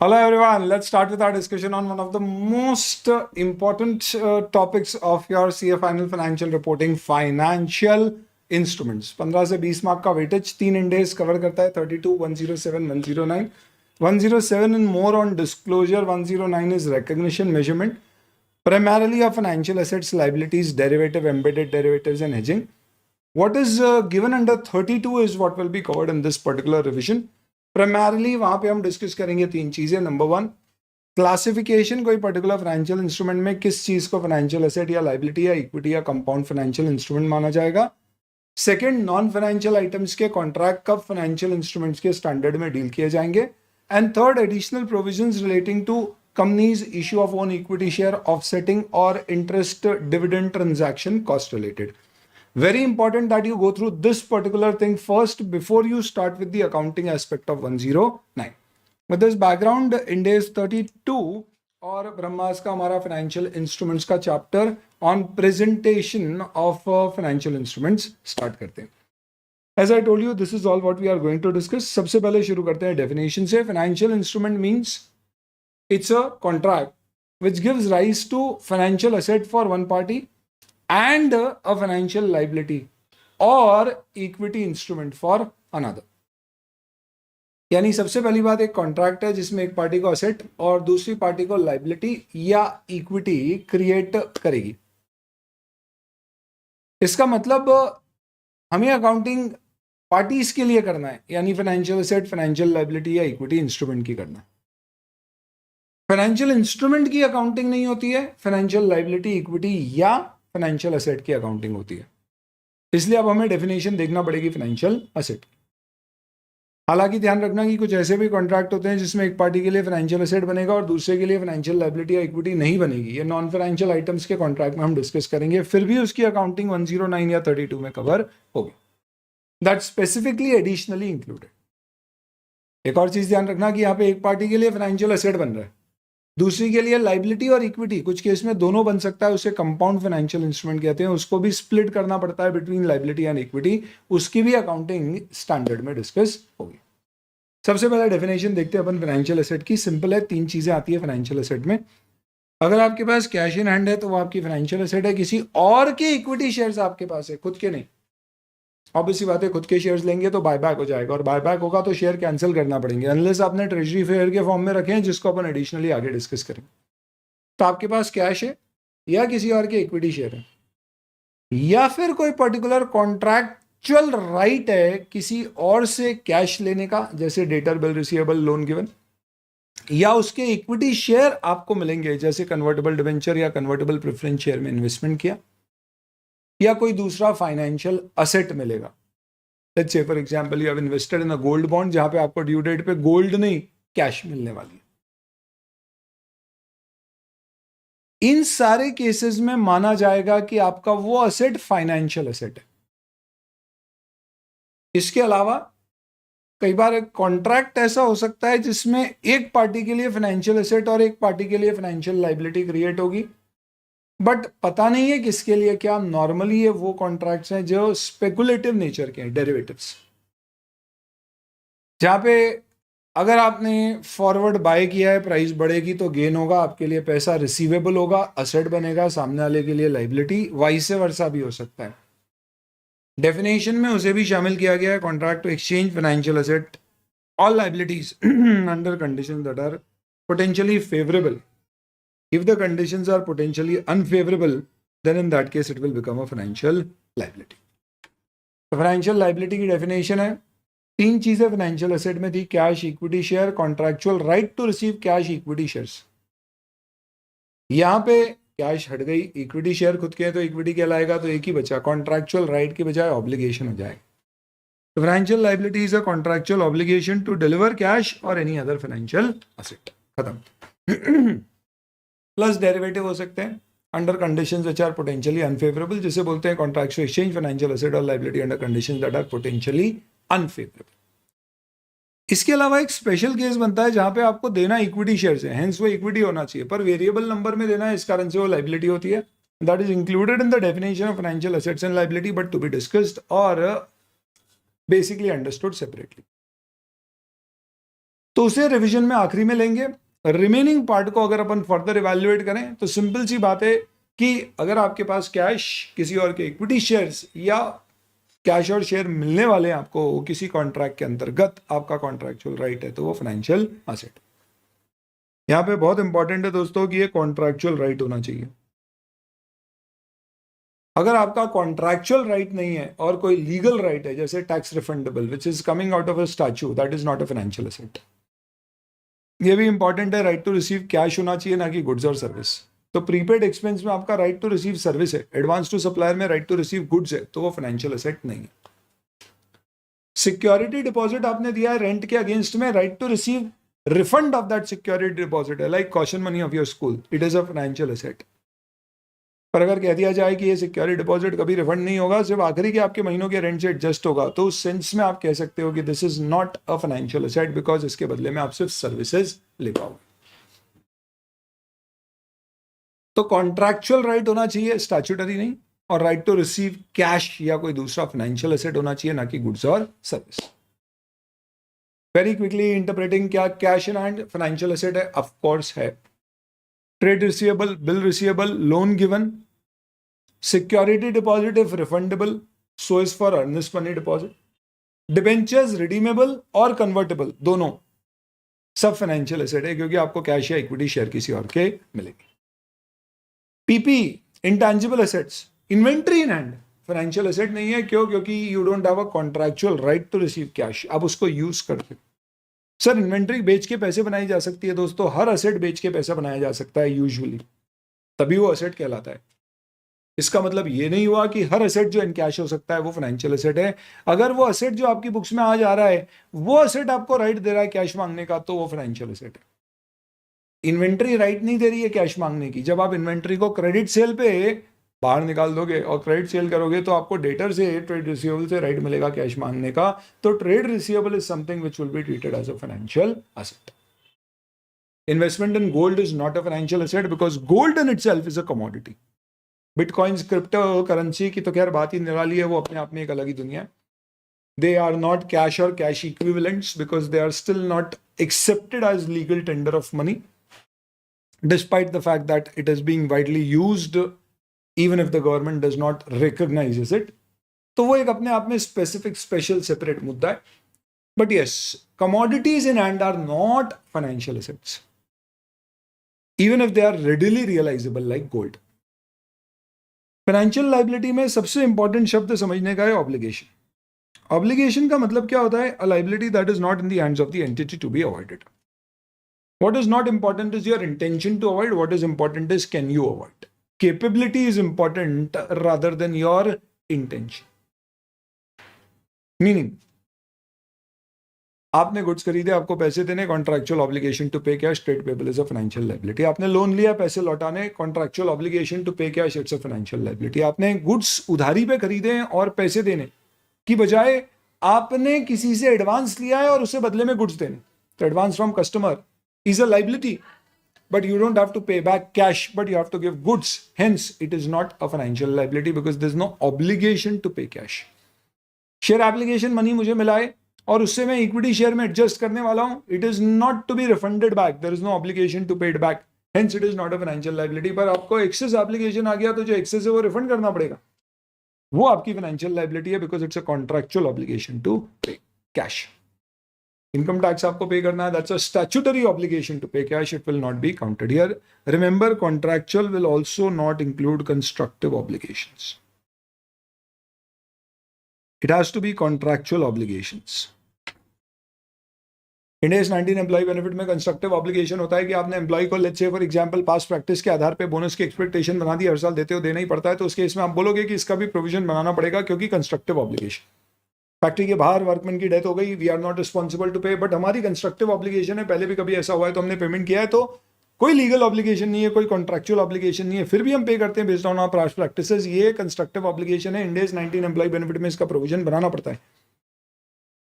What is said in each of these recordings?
Hello everyone, let's start with our discussion on one of the most important topics of your CA final financial reporting, financial instruments. 15 से 20 mark का weightage 3 इंडेज cover करता है 32, 107, 109. 107 in more on disclosure, 109 is recognition measurement, primarily of financial assets, liabilities, derivative, embedded derivatives and hedging. What is given under 32 is what will be covered in this particular revision. Primarily वहां पे हम discuss करेंगे तीन चीजें. Number one, classification, कोई particular financial instrument में किस चीज को फाइनेंशियल एसेट या लाइबिलिटी या इक्विटी या कंपाउंड फाइनेंशियल इंस्ट्रूमेंट माना जाएगा. सेकंड, नॉन फाइनेंशियल आइटम्स के कॉन्ट्रैक्ट कब फाइनेंशियल इंस्ट्रूमेंट्स के स्टैंडर्ड में डील किए जाएंगे. And third, additional provisions relating to companies issue of own equity share, offsetting और interest dividend transaction cost related. Very important that you go through this particular thing first before you start with the accounting aspect of 109. With this background, Ind AS 32 और ब्रह्मास का हमारा financial instruments का chapter on presentation of financial instruments start करते हैं. As I told you, this is all what we are going to discuss. सबसे पहले शुरू करते हैं डेफिनेशन से. Financial instrument means it's a contract which gives rise to financial asset for one party and a financial liability or equity instrument for another. यानी सबसे पहली बात, एक कॉन्ट्रैक्ट है जिसमें एक पार्टी को असेट और दूसरी पार्टी को लाइबिलिटी या इक्विटी क्रिएट करेगी. इसका मतलब हमें अकाउंटिंग पार्टीज के लिए करना है, यानी फाइनेंशियल असेट, फाइनेंशियल लाइबिलिटी या इक्विटी इंस्ट्रूमेंट की करना है. फाइनेंशियल इंस्ट्रूमेंट की अकाउंटिंग नहीं होती है, फाइनेंशियल लाइबिलिटी, इक्विटी या फाइनेंशियल असेट की अकाउंटिंग होती है. इसलिए अब हमें डेफिनेशन देखना पड़ेगी फाइनेंशियल असेट. हालांकि ध्यान रखना कि कुछ ऐसे भी कॉन्ट्रैक्ट होते हैं जिसमें एक पार्टी के लिए फाइनेंशियल असेट बनेगा और दूसरे के लिए फाइनेंशियल लाइबिलिटी या इक्विटी नहीं बनेगी. ये नॉन फाइनेंशियल आइटम्स के कॉन्ट्रैक्ट में हम डिस्कस करेंगे, फिर भी उसकी अकाउंटिंग 109 या 32 में कवर होगी. That specifically additionally included. एक और चीज ध्यान रखना कि यहाँ पे एक पार्टी के लिए फाइनेंशियल असेट बन रहा है, दूसरी के लिए लाइबिलिटी और इक्विटी, कुछ केस में दोनों बन सकता है, उसे कंपाउंड फाइनेंशियल इंस्ट्रूमेंट कहते हैं. उसको भी स्प्लिट करना पड़ता है बिटवीन लाइबिलिटी एंड इक्विटी. उसकी भी अकाउंटिंग स्टैंडर्ड में डिस्कस होगी. सबसे पहले डेफिनेशन देखते हैं अपन फाइनेंशियल एसेट की. सिंपल है, तीन चीजें आती है फाइनेंशियल एसेट में. अगर आपके पास कैश इन हैंड है तो वो आपकी फाइनेंशियल एसेट है. किसी और के इक्विटी शेयर्स आपके पास है, खुद के नहीं. ऑब्वियसली बात है, खुद के शेयर्स लेंगे तो बायबैक हो जाएगा और बायबैक होगा तो शेयर कैंसिल करना पड़ेंगे, अनलेस आपने ट्रेजरी फेयर के फॉर्म में रखे हैं, जिसको अपन एडिशनली आगे डिस्कस करेंगे. तो आपके पास कैश है या किसी और के इक्विटी शेयर है, या फिर कोई पर्टिकुलर कॉन्ट्रैक्चुअल राइट है किसी और से कैश लेने का, जैसे debtor, bill, receivable, loan given, या उसके इक्विटी शेयर आपको मिलेंगे, जैसे कन्वर्टेबल डिवेंचर या कन्वर्टेबल प्रेफरेंस शेयर में इन्वेस्टमेंट किया, या कोई दूसरा फाइनेंशियल असेट मिलेगा. Let's say for example you have invested in a gold bond, जहां पे आपको ड्यू डेट पे गोल्ड नहीं कैश मिलने वाली है. इन सारे केसेस में माना जाएगा कि आपका वो असेट फाइनेंशियल असेट है. इसके अलावा कई बार एक कॉन्ट्रैक्ट ऐसा हो सकता है जिसमें एक पार्टी के लिए फाइनेंशियल एसेट और एक पार्टी के लिए फाइनेंशियल लाइबिलिटी क्रिएट होगी, बट पता नहीं है किसके लिए क्या. नॉर्मली ये वो कॉन्ट्रैक्ट्स हैं जो स्पेकुलेटिव नेचर के हैं, डेरिवेटिव्स, जहां पे अगर आपने फॉरवर्ड बाय किया है, प्राइस बढ़ेगी तो गेन होगा, आपके लिए पैसा रिसीवेबल होगा, असेट बनेगा, सामने वाले के लिए लाइबिलिटी, वाइस वर्सा भी हो सकता है. डेफिनेशन में उसे भी शामिल किया गया है, contract to exchange financial asset all liabilities under conditions that are potentially favourable. If the conditions are potentially unfavorable, then in that case it will become a financial liability. तो फाइनेंशियल लाइबिलिटी की definition है, तीन चीजें financial asset में थी, cash, equity share, contractual right to receive cash, equity shares. यहां पे cash हट गई, इक्विटी शेयर खुद के हैं तो इक्विटी कहलाएगा, तो एक ही बचा, कॉन्ट्रैक्चुअल राइट के बजाय ऑब्लिगेशन हो जाएगा. तो financial liability is a contractual obligation to deliver cash और एनी अदर फाइनेंशियल एसेट. खत्म. प्लस डेरिवेटिव हो सकते हैं under conditions which are potentially unfavourable, जिसे बोलते हैं contract to exchange financial asset और liability under conditions that are potentially unfavourable. इसके अलावा एक स्पेशल केस बनता है जहां पे आपको देना इक्विटी शेयर्स है, हेंस वो इक्विटी होना चाहिए, पर वेरिएबल नंबर में देना है, इस कारण से वो लाइबिलिटी होती है. That is included in the definition of financial assets and liability, but to be discussed और बेसिकली अंडरस्टूड सेपरेटली. तो उसे रिवीजन में आखिरी में लेंगे। रिमेनिंग पार्ट को अगर अपन फर्दर इवैल्यूएट करें तो सिंपल सी बात है कि अगर आपके पास कैश, किसी और के इक्विटी शेयर्स या कैश और शेयर मिलने वाले हैं आपको किसी कॉन्ट्रैक्ट के अंतर्गत, आपका कॉन्ट्रैक्चुअल राइट है, तो वो फाइनेंशियल एसेट। यहां पे बहुत इंपॉर्टेंट है दोस्तों कि ये कॉन्ट्रैक्चुअल राइट होना चाहिए। अगर आपका कॉन्ट्रैक्चुअल राइट नहीं है और कोई लीगल राइट है, जैसे tax refundable which is coming out of a statue, that is not a financial asset. ये भी इंपॉर्टेंट है, राइट टू रिसीव कैश होना चाहिए, ना कि गुड्स और सर्विस। तो प्रीपेड एक्सपेंस में आपका राइट टू रिसीव सर्विस है, एडवांस टू सप्लायर में राइट टू रिसीव गुड्स है, तो वो फाइनेंशियल एसेट नहीं है। सिक्योरिटी डिपॉजिट आपने दिया है रेंट के अगेंस्ट में, right to receive refund of that security deposit है, like caution money of your school, it is a financial asset. पर अगर कह दिया जाए कि ये सिक्योरिटी डिपॉजिट कभी रिफंड नहीं होगा, सिर्फ आखिरी के आपके महीनों के रेंट से एडजस्ट होगा, तो उस सेंस में आप कह सकते हो कि this is not a financial asset, because इसके बदले में आप सिर्फ सर्विसेज ले पाओगे। तो कॉन्ट्रैक्चुअल राइट होना चाहिए, स्टैट्यूटरी नहीं, और राइट टू रिसीव कैश या कोई दूसरा फाइनेंशियल एसेट होना चाहिए, ना कि गुड्स और सर्विस। वेरी क्विकली इंटरप्रेटिंग, क्या cash in hand financial asset है? ऑफ कोर्स है। Trade receivable, bill receivable, loan given, security deposit if refundable, so is for earnest money deposit, debentures redeemable और convertible, दोनों सब financial asset है, क्योंकि आपको cash या इक्विटी शेयर किसी और के मिलेगी। PP, intangible assets, inventory in hand financial asset नहीं है। क्यों? क्योंकि you don't have a contractual right to receive cash, आप उसको यूज करते। सर इन्वेंट्री बेच के पैसे बनाई जा सकती है दोस्तों, हर एसेट बेच के पैसा बनाया जा सकता है यूजुअली, तभी वो एसेट कहलाता है। इसका मतलब ये नहीं हुआ कि हर एसेट जो इनकैश हो सकता है वो फाइनेंशियल एसेट है। अगर वो एसेट जो आपकी बुक्स में आ जा रहा है वो एसेट आपको राइट दे रहा है कैश मांगने का, तो वो फाइनेंशियल एसेट है। इन्वेंट्री राइट नहीं दे रही है कैश मांगने की। जब आप इन्वेंट्री को क्रेडिट सेल पे बाहर निकाल दोगे और क्रेडिट सेल करोगे तो आपको डेटर से, ट्रेड रिसीवेबल से राइट मिलेगा कैश मांगने का। तो trade receivable is something which will be treated as a financial asset. Investment in gold is not a financial asset because gold in itself is a commodity. Bitcoins, crypto currency की तो खैर बात ही निराली है, वो अपने आप में एक अलग ही दुनिया है। They are not cash or cash equivalents because they are still not accepted as legal tender of money, despite the fact that it is being widely used, even if the government does not recognizes it. तो वो एक अपने आप में specific, special, separate मुद्दा है. But yes, commodities in hand are not financial assets, even if they are readily realizable like gold. Financial liability में सबसे important शब्द समझने का है obligation. Obligation का मतलब क्या होता है? A liability that is not in the hands of the entity to be avoided. What is not important is your intention to avoid. What is important is can you avoid. Capability is important rather than your intention. Meaning, आपने goods खरीदे, आपको पैसे देने, contractual obligation to pay cash, trade payable is a financial liability. आपने loan लिया, पैसे लौटाने, contractual obligation to pay cash, it's a financial liability. आपने गुड्स उधारी पे खरीदे और पैसे देने की बजाय आपने किसी से एडवांस लिया है और उससे बदले में गुड्स देने, तो advance from customer is a liability, but you don't have to pay back cash, but you have to give goods. Hence, it is not a financial liability because there's no obligation to pay cash. Share application money मुझे मिला है और उससे मैं equity share में adjust करने वाला हूं, it is not to be refunded back, there is no obligation to pay it back, hence it is not a financial liability. पर आपको एक्सेस एप्लीकेशन आ गया तो जो एक्सेस है वो रिफंड करना पड़ेगा, वो आपकी फाइनेंशियल लायबिलिटी है because it's a contractual obligation to pay cash. Income tax आपको पे करना है, that's a statutory obligation to pay cash, it will not be counted here. Remember, contractual will also not include constructive obligations, it has to be contractual obligations. Ind AS 19 employ benefit में constructive obligation होता है कि आपने employ को let's say for example past practice के आधार पे bonus की expectation बना दी, हर साल देते हो, देना ही पड़ता है, तो उस केस में आप बोलोगे कि इसका भी प्रोविजन बनाना पड़ेगा क्योंकि कंस्ट्रक्टिव ऑब्लिगेशन, फैक्ट्री के बाहर वर्कमैन की डेथ हो गई, we are not responsible to pay, but हमारी कंस्ट्रक्टिव ऑब्लिगेशन है, पहले भी कभी ऐसा हुआ है तो हमने पेमेंट किया है, तो कोई लीगल ऑब्लिगेशन नहीं है, कोई कॉन्ट्रैक्चुअल ऑब्लिगेशन नहीं है, फिर भी हम पे करते हैं based on our past practices, ये कंस्ट्रक्टिव ऑब्लिगेशन है। इंडियस 19 एम्प्लॉय बेनिफिट में इसका प्रोविजन बनाना पड़ता है,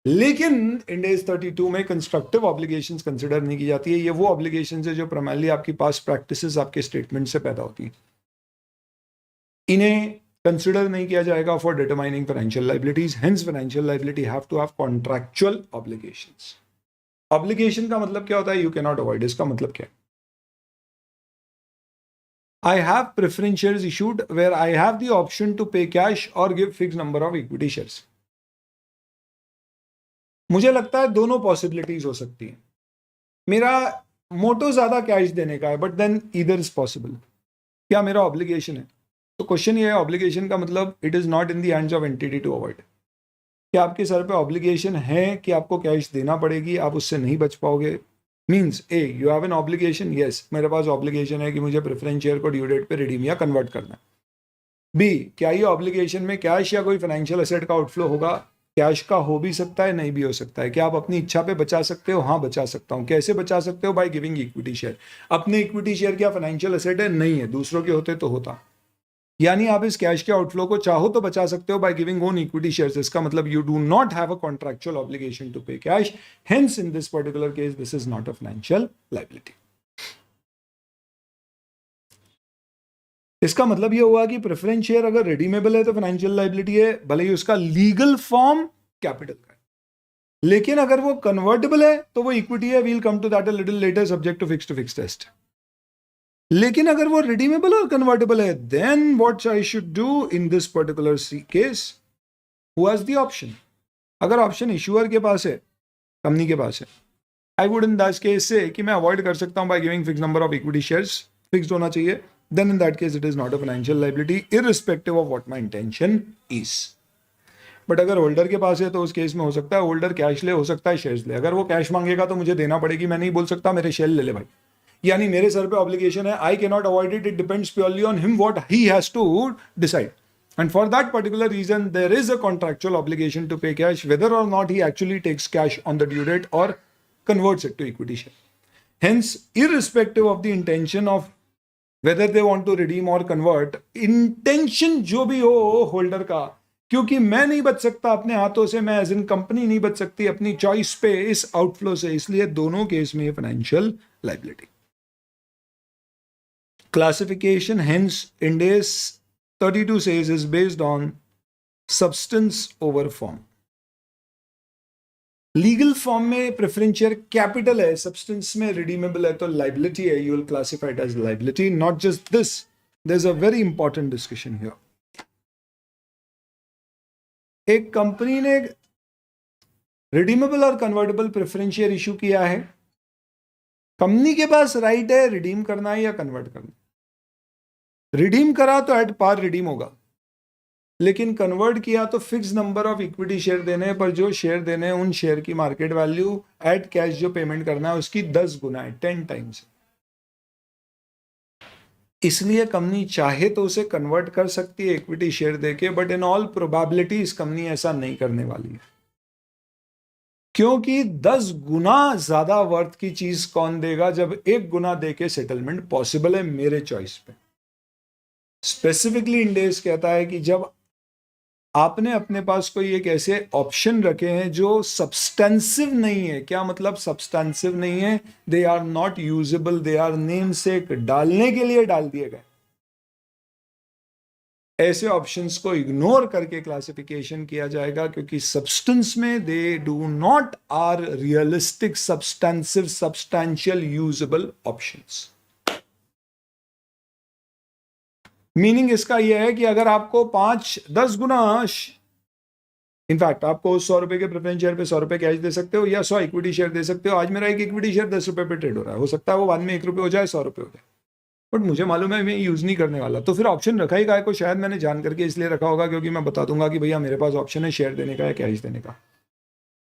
लेकिन इंडियस 32 में कंस्ट्रक्टिव ऑब्लिगेशंस कंसिडर नहीं की जाती है। ये वो ऑब्लिगेशंस है जो प्राइमरली आपकी पास्ट प्रैक्टिसेस, आपके स्टेटमेंट से पैदा होती है, इन्हें कंसिडर नहीं किया जाएगा for determining financial liabilities. Hence financial liability have to have contractual obligations. Obligation का मतलब क्या होता है? You can not avoid. इसका मतलब क्या है? I have preference shares issued where I have the option to pay cash or give fixed number of equity shares. मुझे लगता है दोनों पॉसिबिलिटीज हो सकती हैं। मेरा मोटो ज्यादा कैश देने का है, but then either is possible. क्या मेरा ऑब्लिगेशन है? तो क्वेश्चन ये है, ऑब्लिगेशन का मतलब it is not in the hands of entity to avoid. क्या आपके सर पे ऑब्लिगेशन है कि आपको कैश देना पड़ेगी, आप उससे नहीं बच पाओगे? Means A, you have an obligation, yes मेरे पास ऑब्लिगेशन है कि मुझे प्रेफरेंस शेयर को ड्यू डेट पे रिडीम या कन्वर्ट करना है। बी, क्या ये ऑब्लिगेशन में कैश या कोई फाइनेंशियल एसेट का आउटफ्लो होगा? कैश का हो भी सकता है, नहीं भी हो सकता है। क्या आप अपनी इच्छा पे बचा सकते हो? हाँ बचा सकता हूँ। कैसे बचा सकते हो? By giving equity share. अपने इक्विटी शेयर क्या फाइनेंशियल एसेट है? नहीं है, दूसरों के होते तो होता। यानी आप इस कैश के आउटफ्लो को चाहो तो बचा सकते हो by giving own equity shares. इसका मतलब you do not have a contractual obligation to pay cash, hence in this particular case this is not a financial liability. इसका मतलब ये हुआ कि प्रेफरेंस शेयर अगर रिडीमेबल है तो फाइनेंशियल लायबिलिटी है, भले ही उसका लीगल फॉर्म कैपिटल का है। लेकिन अगर वो कन्वर्टेबल है तो वो इक्विटी है। We'll come to that a little later, subject to fix test. लेकिन अगर वो रिडीमेबल और कन्वर्टेबल है, then what I should do in this particular case? Who has the option? अगर ऑप्शन इश्यूअर के पास है, कंपनी के पास है, I would in that case say कि मैं अवॉइड कर सकता हूं by giving fix number of equity shares, fixed होना चाहिए। Then in that case it is not a financial liability irrespective of what my intention is. But अगर holder के पास है तो उस केस में हो सकता है होल्डर कैश ले, हो सकता है शेयर्स ले। अगर वो कैश मांगेगा तो मुझे देना पड़ेगी, मैं नहीं बोल सकता मेरे शेयर ले ले भाई। यानी मेरे सर पे ऑब्लिगेशन है, I can not avoid it, it depends purely on him what he has to decide. And for that particular reason, there is a contractual obligation to pay cash, whether or not he actually takes cash on the due date or converts it to equity share. Hence, irrespective of the intention of whether they want to redeem or convert, intention जो भी हो holder का, क्योंकि मैं नहीं बच सकता अपने हाथों से, मैं एज इन कंपनी नहीं बच सकती अपनी चॉइस पे इस आउटफ्लो से, इसलिए दोनों केस में financial liability. Classification hence Ind AS 32 says is based on substance over form. Legal form में प्रेफरेंस शेयर कैपिटल है, सब्सटेंस में रिडीमेबल है तो लाइबिलिटी है। You will classify it as liability. Not just this, there is a very important discussion here. एक company ने redeemable और convertible preference share issue किया है। कंपनी के पास राइट है रिडीम करना है या कन्वर्ट करना। रिडीम करा तो एट पार रिडीम होगा, लेकिन कन्वर्ट किया तो fix number of equity share देने पर जो शेयर देने हैं उन शेयर की मार्केट वैल्यू एट कैश जो पेमेंट करना है उसकी 10 गुना है, 10 टाइम्स। इसलिए कंपनी चाहे तो उसे कन्वर्ट कर सकती है इक्विटी शेयर देके, but in all probabilities company ऐसा नहीं करने वाली है, क्योंकि 10 गुना ज्यादा वर्थ की चीज कौन देगा जब 1 गुना देके सेटलमेंट पॉसिबल है मेरे चॉइस पे। स्पेसिफिकली Ind AS कहता है कि जब आपने अपने पास कोई एक ऐसे ऑप्शन रखे हैं जो सब्सटेंसिव नहीं है। क्या मतलब सब्सटेंसिव नहीं है? They are not usable, they are name से डालने के लिए डाल दिए गए। ऐसे ऑप्शंस को इग्नोर करके क्लासिफिकेशन किया जाएगा, क्योंकि सब्सटेंस में they do not are realistic substantive substantial usable options. Meaning इसका यह है कि अगर आपको 5-10 गुना, इनफैक्ट आपको 100 रुपए के प्रेफरेंस शेयर पे 100 रुपए कैश दे सकते हो या 100 इक्विटी शेयर दे सकते हो। आज मेरा एक इक्विटी शेयर 10 रुपए पे ट्रेड हो रहा है, हो सकता है वो बाद में 1 रुपए हो जाए, 100 रुपए हो जाए, बट मुझे मालूम है मैं यूज नहीं करने वाला, तो फिर ऑप्शन रखा ही काय को? शायद मैंने जान करके इसलिए रखा होगा क्योंकि मैं बता दूंगा कि भैया मेरे पास ऑप्शन है शेयर देने का या कैश देने का।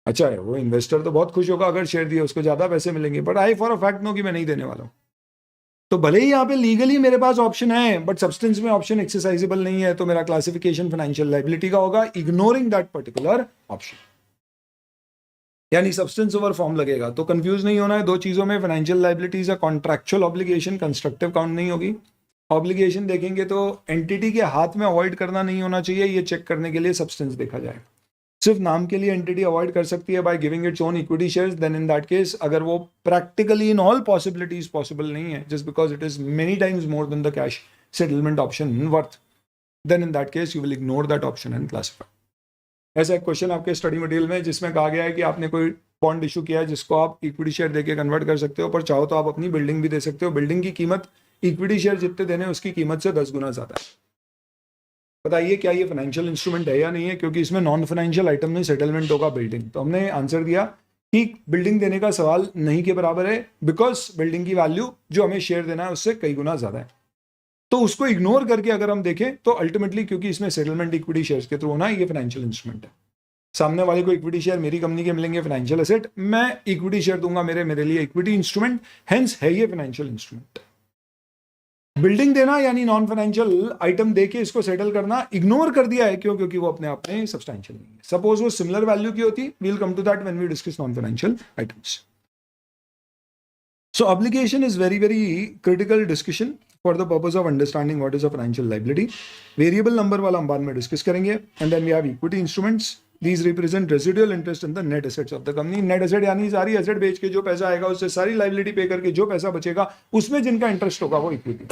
अच्छा है, वो इन्वेस्टर तो बहुत खुश होगा अगर शेयर दिए, उसको ज्यादा पैसे मिलेंगे, but I for a fact know कि मैं नहीं देने वाला हूं। तो भले ही यहाँ पे लीगली मेरे पास ऑप्शन है बट सब्सटेंस में ऑप्शन एक्सरसाइजेबल नहीं है, तो मेरा क्लासिफिकेशन फाइनेंशियल लायबिलिटी का होगा, इग्नोरिंग दैट पर्टिकुलर ऑप्शन। यानी सब्सटेंस ओवर फॉर्म लगेगा। तो कंफ्यूज नहीं होना है दो चीजों में। Financial liabilities contractual obligation, constructive count नहीं होगी। ऑब्लिगेशन देखेंगे तो एंटिटी के हाथ में अवॉइड करना नहीं होना चाहिए, ये चेक करने के लिए सब्सटेंस देखा जाएगा। सिर्फ नाम के लिए एंटिटी अवॉइड कर सकती है by giving its own equity shares, then in that case अगर वो practically in all possibilities possible नहीं है, just because it is many times more than the cash settlement option worth, then in that case you will ignore that option and classify. ऐसा एक question आपके study material में जिसमें कहा गया है कि आपने कोई बॉन्ड इशू किया है जिसको आप इक्विटी शेयर देके कन्वर्ट कर सकते हो, पर चाहो तो आप अपनी बिल्डिंग भी दे सकते हो। बिल्डिंग की कीमत इक्विटी शेयर जितने देने उसकी कीमत से 10 गुना ज्यादा है। बताइए क्या ये फाइनेंशियल इंस्ट्रूमेंट है या नहीं है, क्योंकि इसमें नॉन फाइनेंशियल आइटम में सेटलमेंट होगा बिल्डिंग। तो हमने आंसर दिया कि बिल्डिंग देने का सवाल नहीं के बराबर है, बिकॉज बिल्डिंग की वैल्यू जो हमें शेयर देना है उससे कई गुना ज्यादा है। तो उसको इग्नोर करके अगर हम देखें तो अल्टीमेटली, क्योंकि इसमें सेटलमेंट इक्विटी शेयर्स के थ्रू होना है, ये फाइनेंशियल इंस्ट्रूमेंट है। सामने वाले को इक्विटी शेयर मेरी कंपनी के मिलेंगे फाइनेंशियल एसेट, मैं इक्विटी शेयर दूंगा मेरे लिए इक्विटी इंस्ट्रूमेंट, हेंस है ये फाइनेंशियल इंस्ट्रूमेंट। बिल्डिंग देना यानी नॉन फाइनेंशियल आइटम देके इसको सेटल करना इग्नोर कर दिया है, क्यों? क्योंकि वो अपने आप में सब्सटैंशियल नहीं है। सपोज वो सिमिलर वैल्यू की होती, we will come to that when we discuss non financial items. So obligation is very, very critical discussion for the purpose of understanding what is a financial liability. Variable number वाला हम बाद में discuss करेंगे। And then we have equity instruments. These represent residual interest in the net assets of the company. Net asset यानी सारी asset बेच के जो पैसा आएगा उससे सारी लाइबिलिटी पे करके जो पैसा बचेगा उसमें जिनका इंटरेस्ट होगा वो इक्विटी।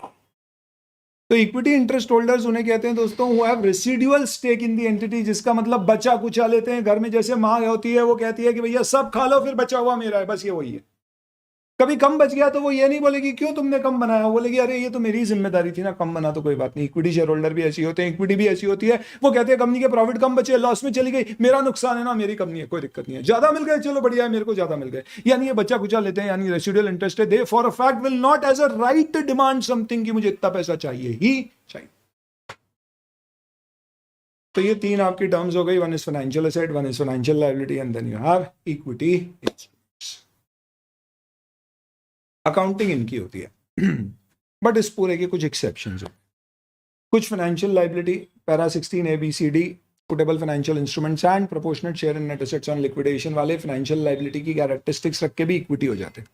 तो इक्विटी इंटरेस्ट होल्डर्स उन्हें कहते हैं दोस्तों who have residual stake in the entity, जिसका मतलब बचा कुचा लेते हैं। घर में जैसे माँ होती है वो कहती है कि भैया सब खा लो फिर बचा हुआ मेरा है, बस ये वही है। कभी कम बच गया तो वो ये नहीं बोलेगी क्यों तुमने कम बनाया, वो बोलेगी अरे ये तो मेरी जिम्मेदारी थी ना, कम बना तो कोई बात नहीं। इक्विटी शेयर होल्डर भी ऐसी होते हैं, इक्विटी भी ऐसी होती है। वो कहते हैं कंपनी के प्रॉफिट कम बचे, लॉस में चली गई, मेरा नुकसान है ना, मेरी कंपनी है, कोई दिक्कत नहीं है। ज्यादा मिल गए चलो बढ़िया है, मेरे को ज्यादा मिल गए, यानी ये बच्चा कुचा लेते हैं, यानी रेसिडुअल इंटरेस्ट है। They for a fact will not as a right demand something कि मुझे इतना पैसा चाहिए ही चाहिए। तो ये तीन आपकी टर्म्स हो गई, one is financial asset, one is financial liability, and then you have equity. Accounting इनकी होती है बट इस पूरे के कुछ एक्सेप्शंस हो। कुछ financial liability para 16 ABCD puttable financial instruments and proportionate share in net assets on liquidation वाले फाइनेंशियल लायबिलिटी की कैरेक्टरिस्टिक्स रख के भी इक्विटी हो जाते हैं।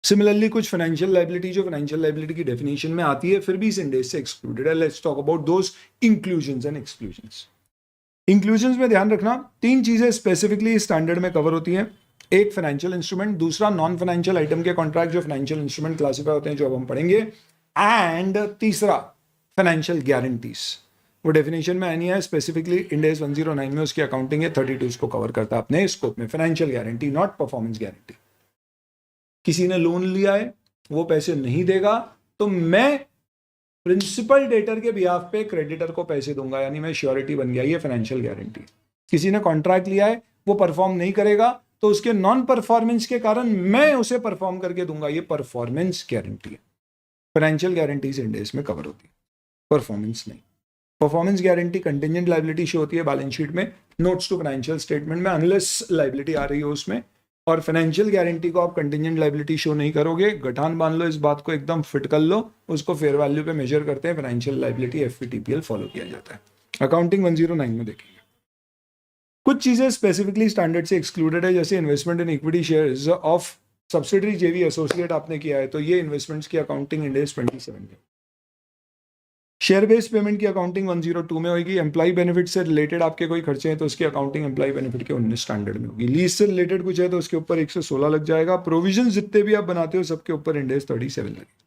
सिमिलरली कुछ फाइनेंशियल लायबिलिटी जो फाइनेंशियल लायबिलिटी की डेफिनेशन में आती है फिर भी इस इंडेक्स से एक्सक्लूडेड है। Let's talk about those inclusions and exclusions. Inclusions में ध्यान रखना तीन चीजें स्पेसिफिकली स्टैंडर्ड में कवर होती हैं। एक फाइनेंशियल इंस्ट्रूमेंट, दूसरा नॉन फाइनेंशियल आइटम के कॉन्ट्रैक्ट जो फाइनेंशियल इंस्ट्रूमेंट क्लासिफाई होते हैं जो अब हम पढ़ेंगे, एंड तीसरा फाइनेंशियल गारंटीज। वो डेफिनेशन में नहीं है, स्पेसिफिकली इंडेस 109 में उसकी अकाउंटिंग है, 32 उसको कवर करता है अपने स्कोप में। Financial guarantee not performance guarantee. किसी ने लोन लिया है वो पैसे नहीं देगा तो मैं प्रिंसिपल डेटर के बिहाफ पे क्रेडिटर को पैसे दूंगा, यानी मैं श्योरिटी बन गया, ये फाइनेंशियल गारंटी। किसी ने कॉन्ट्रैक्ट लिया है वो परफॉर्म नहीं करेगा तो उसके नॉन परफॉर्मेंस के कारण मैं उसे परफॉर्म करके दूंगा, ये परफॉर्मेंस गारंटी है। फाइनेंशियल गारंटीज इंडेस में कवर होती है, परफॉर्मेंस नहीं। Performance guarantee contingent liability show होती है बैलेंस शीट में, नोट्स टू फाइनेंशियल स्टेटमेंट में, अनलेस लायबिलिटी आ रही हो उसमें। और फाइनेंशियल गारंटी को आप कंटिजेंट लायबिलिटी शो नहीं करोगे, गठान बांध लो, इस बात को एकदम फिट कर लो, उसको फेयर वैल्यू पे मेजर करते हैं। फाइनेंशियल लायबिलिटी FVTPL फॉलो किया जाता है। अकाउंटिंग 109 में देखेंगे। कुछ चीजें स्पेसिफिकली स्टैंडर्ड से एक्सक्लूडेड है, जैसे investment in equity shares of subsidiary JV associate आपने किया है तो ये इन्वेस्टमेंट्स की अकाउंटिंग इंडेस 27 में। शेयर बेस्ड पेमेंट की अकाउंटिंग 102 में होगी। एम्प्लॉय बेनिफिट से रिलेटेड आपके कोई खर्चे हैं तो उसकी अकाउंटिंग एम्प्लॉय बेनिफिट के 19 स्टैंडर्ड में होगी। लीज से रिलेटेड कुछ है तो उसके ऊपर 116 लग जाएगा। प्रोविजन जितने भी आप बनाते हो सबके ऊपर इंडेस 37 लगेगा।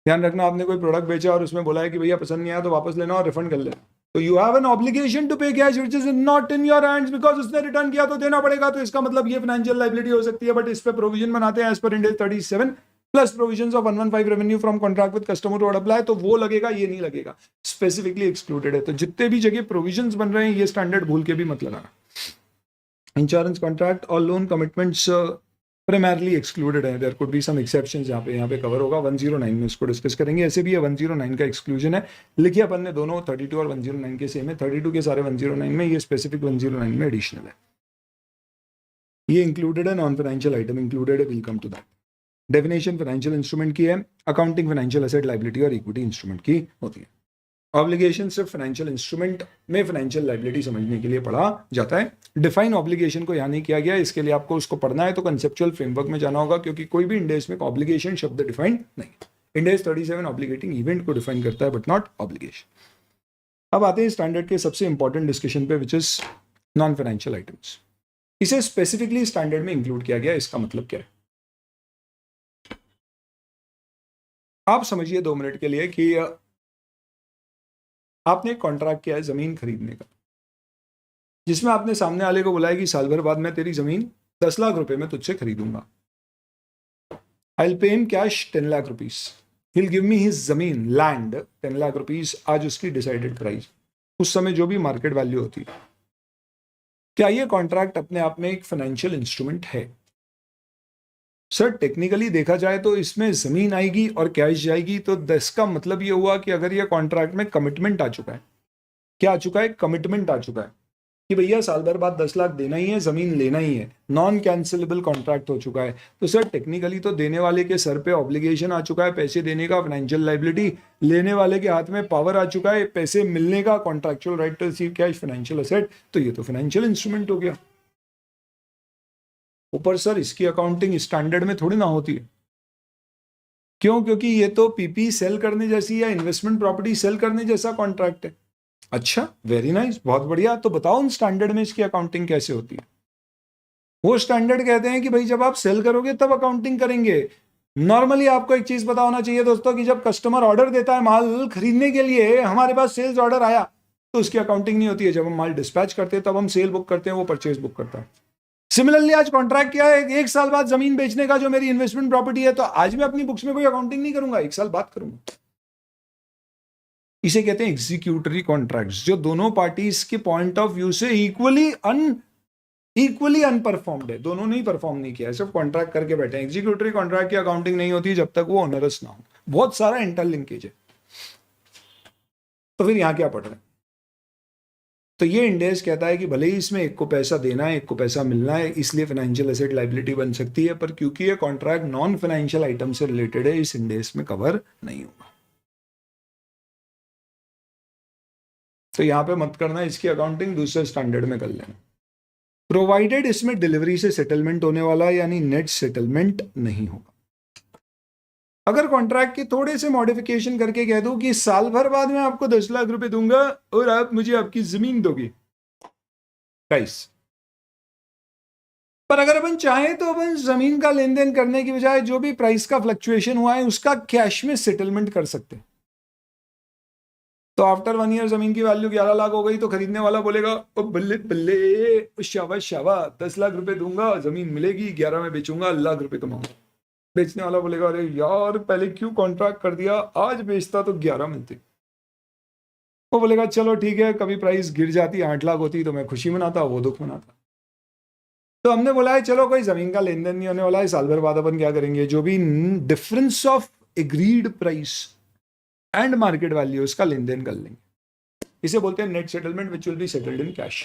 ध्यान रखना, आपने कोई प्रोडक्ट बेचा और उसमें बोला है कि भैया पसंद नहीं आया तो वापस लेना और रिफंड कर लेना, तो you have an obligation to pay cash which is not in your hands because उसने रिटर्न किया तो देना पड़ेगा। तो इसका मतलब ये फाइनेंशियल लायबिलिटी हो सकती है, बट इस पे प्रोविजन बनाते हैं as per Ind AS 37 plus provisions of 115 revenue from contract with customer would apply, तो वो लगेगा, ये नहीं लगेगा, स्पेसिफिकली एक्सक्लूडेड है। तो जितने भी जगह प्रोविजंस बन रहे हैं ये स्टैंडर्ड भूल के भी मत लगाना। इंश्योरेंस कॉन्ट्रैक्ट और लोन कमिटमेंट्स primarily excluded है, there could be some exceptions यहाँ पे कवर होगा। 109 में इसको डिस्कस करेंगे। ऐसे भी ये 109 का एक्सक्लूजन है, लिखिए अपन ने दोनों 32 और 109 के सेम है। 32 के सारे 109 में, ये स्पेसिफिक 109 में एडिशनल है। ये इंक्लूडेड है, नॉन फाइनेंशियल आइटम इंक्लूडेड है, will come to that. Definition financial instrument की है, अकाउंटिंग फाइनेंशियल एसेट लायबिलिटी और इक्विटी इंस्ट्रूमेंट की होती है। ऑब्लिगेशन सिर्फ फाइनेंशियल इंस्ट्रूमेंट में फाइनेंशियल लायबिलिटी समझने के लिए पढ़ा जाता है। डिफाइन ऑब्लिगेशन को यहाँ नहीं किया गया, इसके लिए आपको उसको पढ़ना है तो कंसेप्चुअल फ्रेमवर्क में जाना होगा, क्योंकि कोई भी इंडेस में ऑब्लिगेशन शब्द डिफाइंड नहीं। इंडेस 37 ऑब्लिगेटिंग इवेंट को डिफाइन करता है बट नॉट ऑब्लिगेशन। अब आते हैं स्टैंडर्ड के सबसे इंपॉर्टेंट डिस्कशन पे, which is non financial items. इसे स्पेसिफिकली स्टैंडर्ड में इंक्लूड किया गया, इसका मतलब क्या है आप समझिए 2 मिनट के लिए कि आपने कॉन्ट्रैक्ट किया है जमीन खरीदने का, जिसमें आपने सामने वाले को बुलाया कि साल भर बाद मैं तेरी जमीन 10 लाख रुपए में तुझसे खरीदूंगा। I'll pay him cash 10 lakh rupees. He'll give me his जमीन, लैंड 10 लाख रुपीस, आज उसकी डिसाइडेड प्राइस, उस समय जो भी मार्केट वैल्यू होती। क्या ये कॉन्ट्रैक्ट अपने आप में एक फाइनेंशियल इंस्ट्रूमेंट है? सर टेक्निकली देखा जाए तो इसमें जमीन आएगी और कैश जाएगी, तो इसका मतलब ये हुआ कि अगर ये कॉन्ट्रैक्ट में कमिटमेंट आ चुका है, क्या आ चुका है? कमिटमेंट आ चुका है कि भैया साल भर बाद 10 लाख देना ही है, जमीन लेना ही है, नॉन कैंसिलेबल कॉन्ट्रैक्ट हो चुका है, तो सर टेक्निकली तो देने वाले के सर पे ऑब्लिगेशन आ चुका है पैसे देने का, फाइनेंशियल लायबिलिटी, लेने वाले के हाथ में पावर आ चुका है पैसे मिलने का, contractual right to receive cash, financial asset, तो ये तो फाइनेंशियल इंस्ट्रूमेंट हो गया। ऊपर सर इसकी अकाउंटिंग स्टैंडर्ड में थोड़ी ना होती है। क्यों? क्योंकि ये तो पीपी सेल करने जैसी या इन्वेस्टमेंट प्रॉपर्टी सेल करने जैसा कॉन्ट्रैक्ट है। अच्छा, वेरी नाइस, बहुत बढ़िया। तो बताओ उन स्टैंडर्ड में इसकी अकाउंटिंग कैसे होती है? वो स्टैंडर्ड कहते हैं कि भाई जब आप सेल करोगे तब अकाउंटिंग करेंगे। नॉर्मली आपको एक चीज पता होना चाहिए दोस्तों कि जब कस्टमर ऑर्डर देता है माल खरीदने के लिए, हमारे पास सेल्स ऑर्डर आया, तो उसकी अकाउंटिंग नहीं होती है। जब हम माल डिस्पैच करते हैं तब हम सेल बुक करते हैं, वो परचेज बुक करता है। सिमिलरली आज कॉन्ट्रैक्ट किया है 1 साल बाद जमीन बेचने का, जो मेरी इन्वेस्टमेंट प्रॉपर्टी है, तो आज मैं अपनी बुक्स में कोई अकाउंटिंग नहीं करूंगा, 1 साल बाद करूंगा। इसे कहते हैं एग्जीक्यूटरी कॉन्ट्रैक्ट्स, जो दोनों पार्टीज के पॉइंट ऑफ व्यू से इक्वली अनपरफॉर्म्ड है, दोनों ने ही परफॉर्म नहीं किया है, सिर्फ कॉन्ट्रैक्ट करके बैठे हैं। एग्जीक्यूटरी कॉन्ट्रैक्ट की अकाउंटिंग नहीं होती जब तक वो ऑनरस ना हो। बहुत सारा इंटरलिंकेज है। तो फिर यहां क्या पढ़ रहे हैं? तो ये इंडेस कहता है कि भले ही इसमें एक को पैसा देना है, एक को पैसा मिलना है, इसलिए फाइनेंशियल एसेट लायबिलिटी बन सकती है, पर क्योंकि ये कॉन्ट्रैक्ट नॉन फाइनेंशियल आइटम से रिलेटेड है, इस इंडेस में कवर नहीं होगा। तो यहां पे मत करना, इसकी अकाउंटिंग दूसरे स्टैंडर्ड में कर लेना, प्रोवाइडेड इसमें डिलीवरी से सेटलमेंट होने वाला यानी नेट सेटलमेंट नहीं होगा। अगर कॉन्ट्रैक्ट के थोड़े से मॉडिफिकेशन करके कह दूं कि साल भर बाद मैं आपको 10 लाख रुपए दूंगा और आप मुझे आपकी जमीन दोगे, प्राइस। पर अगर अपन चाहें तो अपन जमीन का लेन देन करने की बजाय जो भी प्राइस का फ्लक्चुएशन हुआ है उसका कैश में सेटलमेंट कर सकते हैं। तो आफ्टर 1 ईयर जमीन की वैल्यू 11 लाख हो गई, तो खरीदने वाला बोलेगा ओ बल्ले बल्ले, शाबाश शाबाश, 10 लाख रुपए दूंगा, जमीन मिलेगी, 11 में बेचूंगा, लाख रुपए कमाऊंगा। बेचने वाला बोलेगा अरे यार पहले क्यों कॉन्ट्रैक्ट कर दिया, आज बेचता तो 11 मिलती। वो बोलेगा चलो ठीक है, कभी प्राइस गिर जाती 8 लाख होती तो मैं खुशी मनाता, वो दुख मनाता। तो हमने बोला है चलो कोई जमीन का लेन देन नहीं होने वाला है, साल भर बाद अपन क्या करेंगे, जो भी difference of agreed price and market value उसका लेन देन कर लेंगे। इसे बोलते हैं net settlement which will be settled in cash.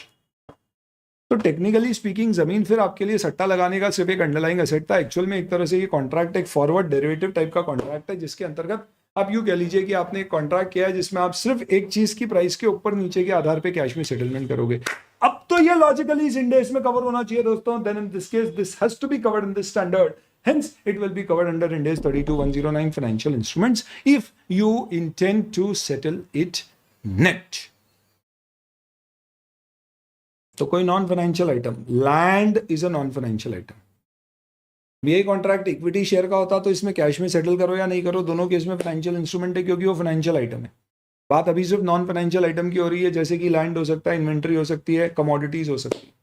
तो टेक्निकली स्पीकिंग जमीन फिर आपके लिए सट्टा लगाने का सिर्फ एक अंडरलाइंग एसेट था। एक्चुअल में एक तरह से ये कॉन्ट्रैक्ट एक फॉरवर्ड डेरिवेटिव टाइप का कॉन्ट्रैक्ट है, जिसके अंतर्गत आप यूं कह लीजिए कि आपने एक कॉन्ट्रैक्ट किया है जिसमें आप सिर्फ एक चीज की प्राइस के ऊपर नीचे के आधार पे कैश में सेटलमेंट करोगे। अब तो ये लॉजिकली इस इंडेक्स में कवर होना चाहिए दोस्तों। Then in this case this has to be covered in this standard, hence it will be covered under Ind AS 32109 financial instruments if you intend to settle it net। तो कोई non financial item, land is a non financial item. यही contract equity share का होता तो इसमें cash में settle करो या नहीं करो, दोनों केस में फाइनेंशियल इंस्ट्रूमेंट है, क्योंकि वो फाइनेंशियल आइटम है। बात अभी सिर्फ नॉन फाइनेंशियल आइटम की हो रही है, जैसे कि लैंड हो सकता है, इन्वेंट्री हो सकती है, कमोडिटीज हो सकती है।